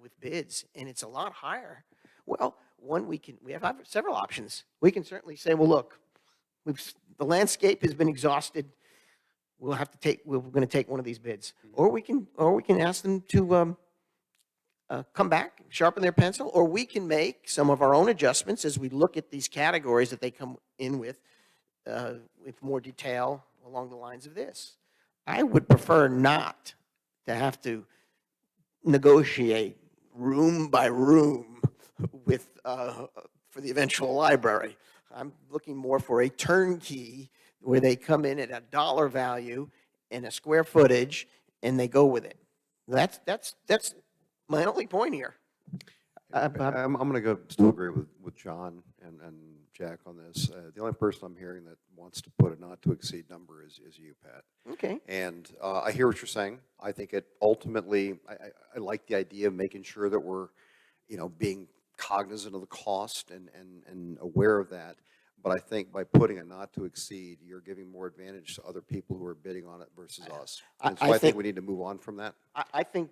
with bids and it's a lot higher, well, we have several options. We can certainly say, well, look, the landscape has been exhausted. We're going to take one of these bids, or we can ask them to come back, sharpen their pencil, or we can make some of our own adjustments as we look at these categories that they come in with more detail along the lines of this. I would prefer not to have to negotiate room by room with for the eventual library. I'm looking more for a turnkey where they come in at a dollar value and a square footage and they go with it. That's my only point here. I'm going to still agree with John and Jack on this. The only person I'm hearing that wants to put a not to exceed number is you, Pat. Okay. And I hear what you're saying. I think it ultimately, I like the idea of making sure that we're, being cognizant of the cost and aware of that. But I think by putting a not to exceed, you're giving more advantage to other people who are bidding on it versus us. And so I think we need to move on from that. I think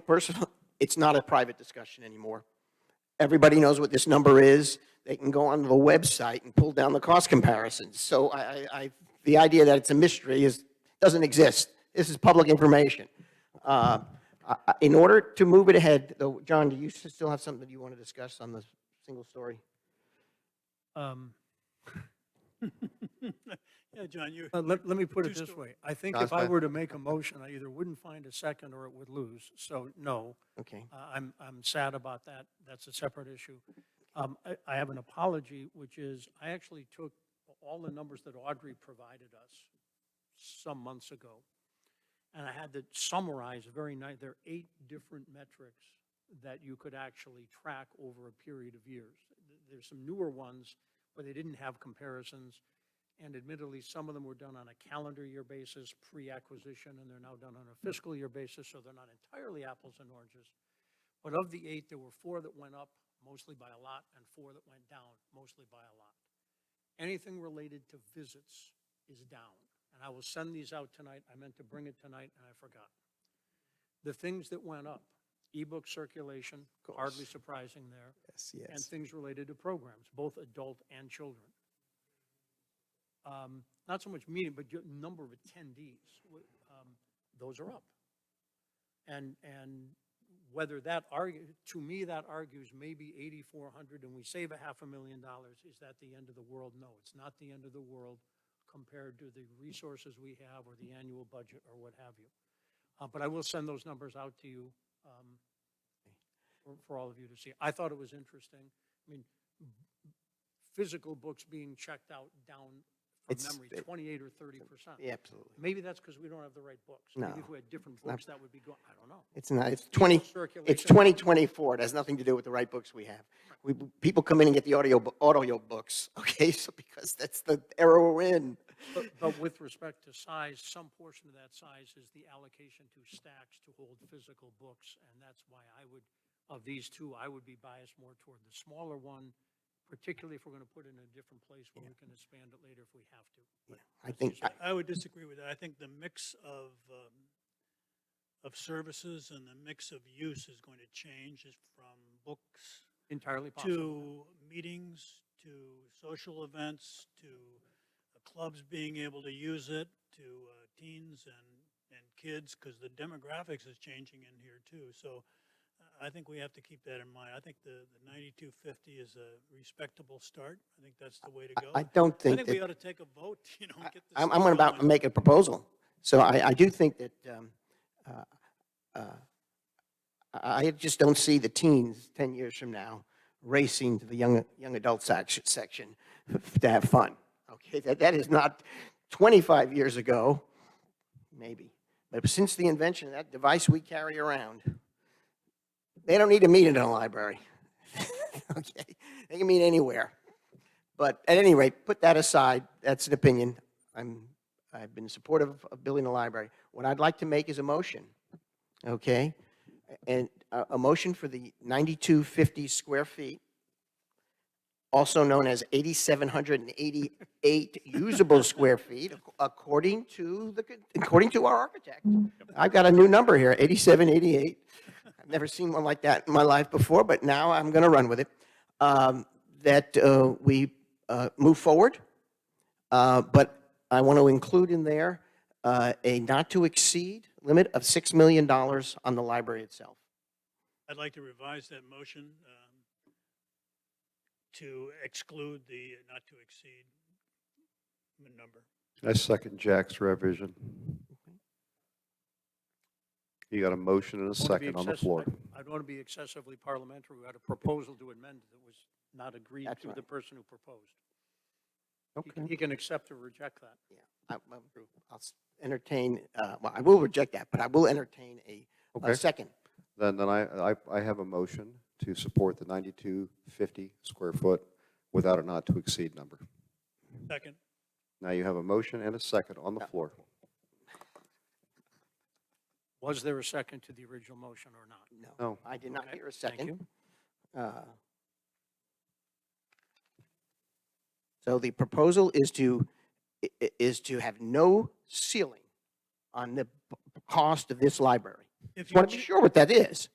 personally, it's not a private discussion anymore. Everybody knows what this number is. They can go onto the website and pull down the cost comparisons. So the idea that it's a mystery doesn't exist. This is public information. In order to move it ahead, though, John, do you still have something that you want to discuss on the single story? Yeah, John, Let me put it Two this sto- way. I think John's if I fine. were to make a motion, I either wouldn't find a second or it would lose. So no, Okay. I'm sad about that. That's a separate issue. I have an apology, which is I actually took all the numbers that Audrey provided us some months ago, and I had to summarize very nice. There are 8 different metrics that you could actually track over a period of years. There's some newer ones where they didn't have comparisons, and admittedly, some of them were done on a calendar year basis, pre-acquisition, and they're now done on a fiscal year basis, so they're not entirely apples and oranges. But of the 8, there were 4 that went up, mostly by a lot, and 4 that went down, mostly by a lot. Anything related to visits is down, and I will send these out tonight. I meant to bring it tonight, and I forgot. The things that went up, ebook circulation, hardly surprising there, Yes, and things related to programs, both adult and children. Not so much meeting, but number of attendees, those are up. And whether to me, that argues maybe 8,400 and we save $500,000, is that the end of the world? No, it's not the end of the world compared to the resources we have or the annual budget or what have you. But I will send those numbers out to you for all of you to see. I thought it was interesting. I mean, physical books being checked out down from It's- memory, 28 or 30%. Yeah, absolutely. Maybe that's because we don't have the right books. Maybe if No, we had different not- books, that would be going, I don't know. It's not, it's Email 20, it's circulation. 2024. It has nothing to do with the right books we have. People come in and get the audio books, okay? So because that's the era we're in. But with respect to size, some portion of that size is the allocation to stacks to hold physical books. And that's why of these two, I would be biased more toward the smaller one, particularly if we're going to put it in a different place where we can expand it later if we have to. But I that's think, just- I would disagree with that. I think the mix of services and the mix of use is going to change from books Entirely possible. to meetings, to social events, to clubs being able to use it, to teens and kids, because the demographics is changing in here too. So I think we have to keep that in mind. I think the 9250 is a respectable start. I think that's the way to go. I don't I think think we that, ought to take a vote, and get this. I'm thing about to going. make a proposal. So I do think that, I just don't see the teens 10 years from now racing to the young adult section to have fun. Okay, that is not 25 years ago, maybe. But since the invention of that device we carry around, they don't need to meet in a library. Okay, they can meet anywhere. But at any rate, put that aside. That's an opinion. I've been supportive of building a library. What I'd like to make is a motion, okay? And a motion for the 9250 square feet, also known as 8,788 usable square feet, according to our architect. I've got a new number here, 8788. I've never seen one like that in my life before, but now I'm going to run with it. That we move forward, but I want to include in there a not-to-exceed limit of $6 million on the library itself. I'd like to revise that motion to exclude the not to exceed number. I second Jack's revision. You got a motion and a I wanna be second on the floor. I don't want to be excessively parliamentary. We had a proposal to amend that was not agreed That's to right. the person who proposed. Okay. He can accept or reject that. Yeah, I'll entertain, well, I will reject that, but I will entertain a Okay. second. Then I have a motion to support the 9250 square foot without a not to exceed number. Second. Now you have a motion and a second on the floor. Was there a second to the original motion or not? No. I did not Okay, hear a thank second. you. So the proposal is to have no ceiling on the cost of this library. If Just want to be sure what that is.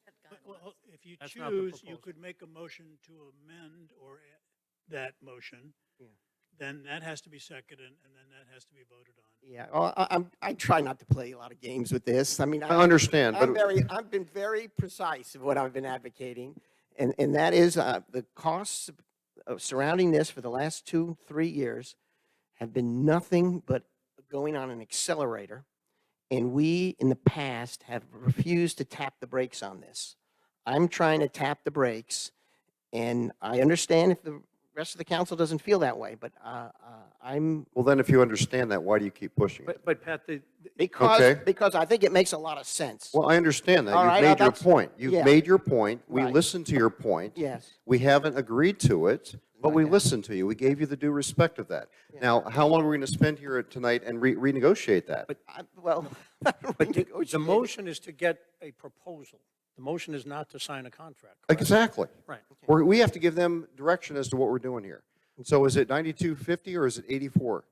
Well, if you That's not the choose, you proposal. could make a motion to amend or that motion. Yeah. Then that has to be seconded, and then that has to be voted on. Yeah, well, I try not to play a lot of games with this. I mean, I understand, but I've been very precise of what I've been advocating, and that is the costs of surrounding this for the last 2-3 years have been nothing but going on an accelerator, and we in the past have refused to tap the brakes on this. I'm trying to tap the brakes, and I understand if the rest of the council doesn't feel that way, but I'm well, then if you understand that, why do you keep pushing it? But Pat, Okay. because I think it makes a lot of sense. Well, I understand that. All You've right, made your that's- point. You've yeah. made your point. We Right. listened to your point. Yes. We haven't agreed to it, but we Right. listened to you. We gave you the due respect of that. Now, how long are we going to spend here tonight and renegotiate that? Well, the motion is to get a proposal. The motion is not to sign a contract. correct? Exactly. Right. We have to give them direction as to what we're doing here. So is it 9250 or is it 84?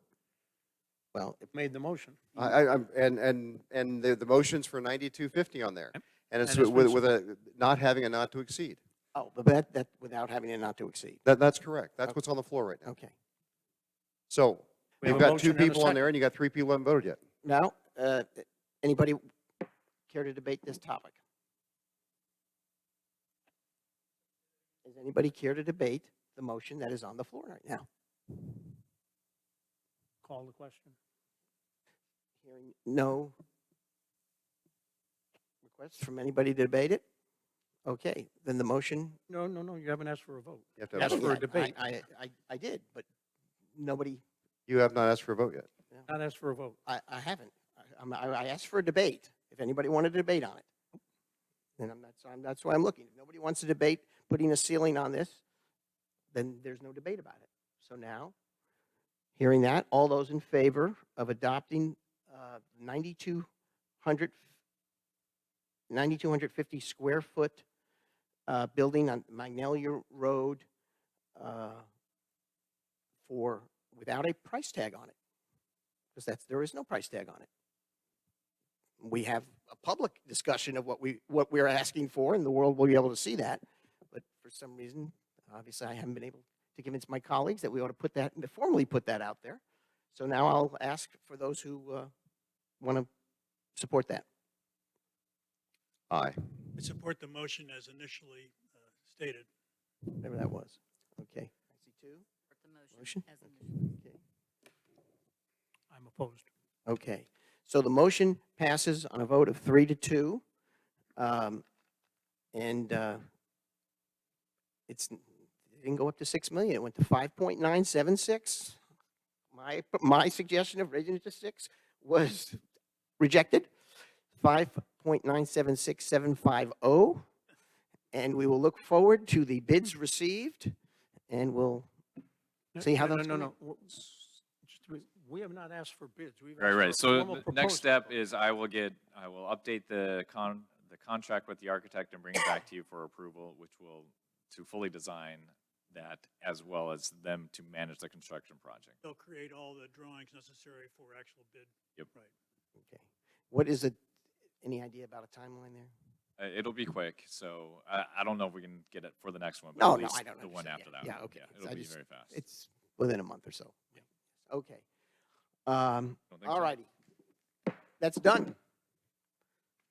Well, Made the motion. And the motion's for 9250 on there. And it's And it's been with a, not having a not to exceed. oh, but that without having a not to exceed. That's correct. That's what's on the floor right now. Okay. So We have you've a got motion 2 and a people on second. there and you got 3 people who haven't voted yet. Now, anybody care to debate this topic? Does anybody care to debate the motion that is on the floor right now? Call the question. Hearing no requests from anybody to debate it? Okay, then the motion. No, no, no, you haven't asked for a vote. You have to have Ask a for vote. a debate. I did, but nobody, You have not asked for a vote yet. Not ask for a vote. I haven't. I asked for a debate, if anybody wanted to debate on it. And that's why I'm looking. If nobody wants to debate putting a ceiling on this, then there's no debate about it. So now, hearing that, all those in favor of adopting 9,250 square foot building on Magnolia Road without a price tag on it, because there is no price tag on it. We have a public discussion of what we're asking for, and the world will be able to see that. But for some reason, obviously, I haven't been able to convince my colleagues that we ought to formally put that out there. So now I'll ask for those who want to support that. Aye. I support the motion as initially stated. Whatever that was. Okay. I see two. For the Motion? motion as initially. Okay. I'm opposed. Okay. So the motion passes on a vote of 3-2. It didn't go up to 6 million. It went to 5.976. My suggestion of raising it to 6 was rejected. 5.976750. And we will look forward to the bids received, and we'll see how No, that's no, going. no. We have not asked for bids. We've Right, asked right. for a So formal the next proposal. step is I will update the contract with the architect and bring it back to you for approval, which will, to fully design that as well as them to manage the construction project. They'll create all the drawings necessary for actual bid. Yep. Right. Okay. What is it? Any idea about a timeline there? It'll be quick, so I don't know if we can get it for the next one, but No, at no, least I don't the one understand. after that. Yeah, okay. It'll I be just- very fast. It's within a month or so. Okay. Don't think All so? righty. That's done.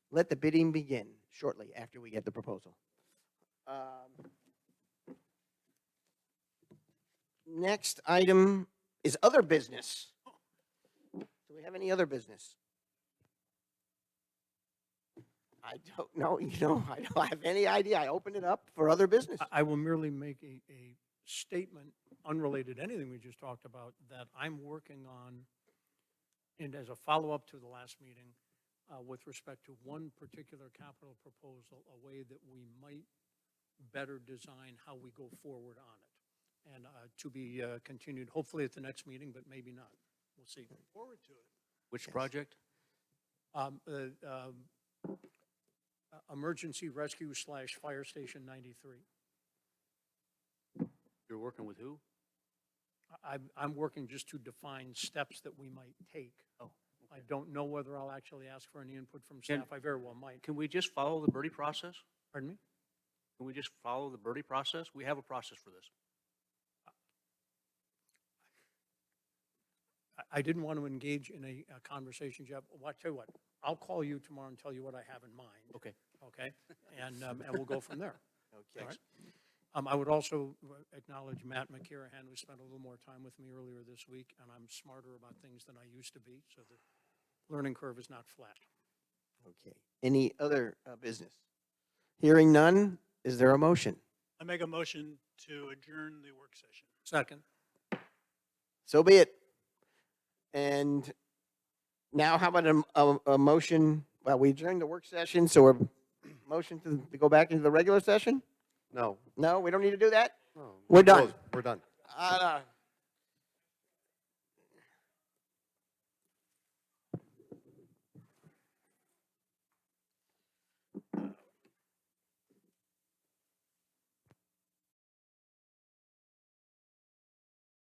Let the bidding begin shortly after we get the proposal. Next item is other business. Do we have any other business? I don't know, I don't have any idea. I opened it up for other business. I will merely make a statement unrelated to anything we just talked about that I'm working on, and as a follow-up to the last meeting, with respect to one particular capital proposal, a way that we might better design how we go forward on it. And to be continued, hopefully at the next meeting, but maybe not. We'll see. Forward to it. Which Yes. project? Emergency Rescue / Fire Station 93. You're working with who? I'm working just to define steps that we might take. Oh, I don't know whether I'll actually ask for any input from Can- staff. I very well might. Can we just follow the Birdie process? Pardon me? Can we just follow the Birdie process? We have a process for this. I didn't want to engage in a conversation, Jeff. Well, I tell you what, I'll call you tomorrow and tell you what I have in mind. Okay. Okay? And we'll go from there. Okay. All right? I would also acknowledge Matt McKirahan, who spent a little more time with me earlier this week, and I'm smarter about things than I used to be, so the learning curve is not flat. Okay. Any other business? Hearing none, is there a motion? I make a motion to adjourn the work session. Second. So be it. And now how about a motion, well, we adjourned the work session, so we're motion to go back into the regular session? No. No, we don't need to do that? No. We're done. We're done.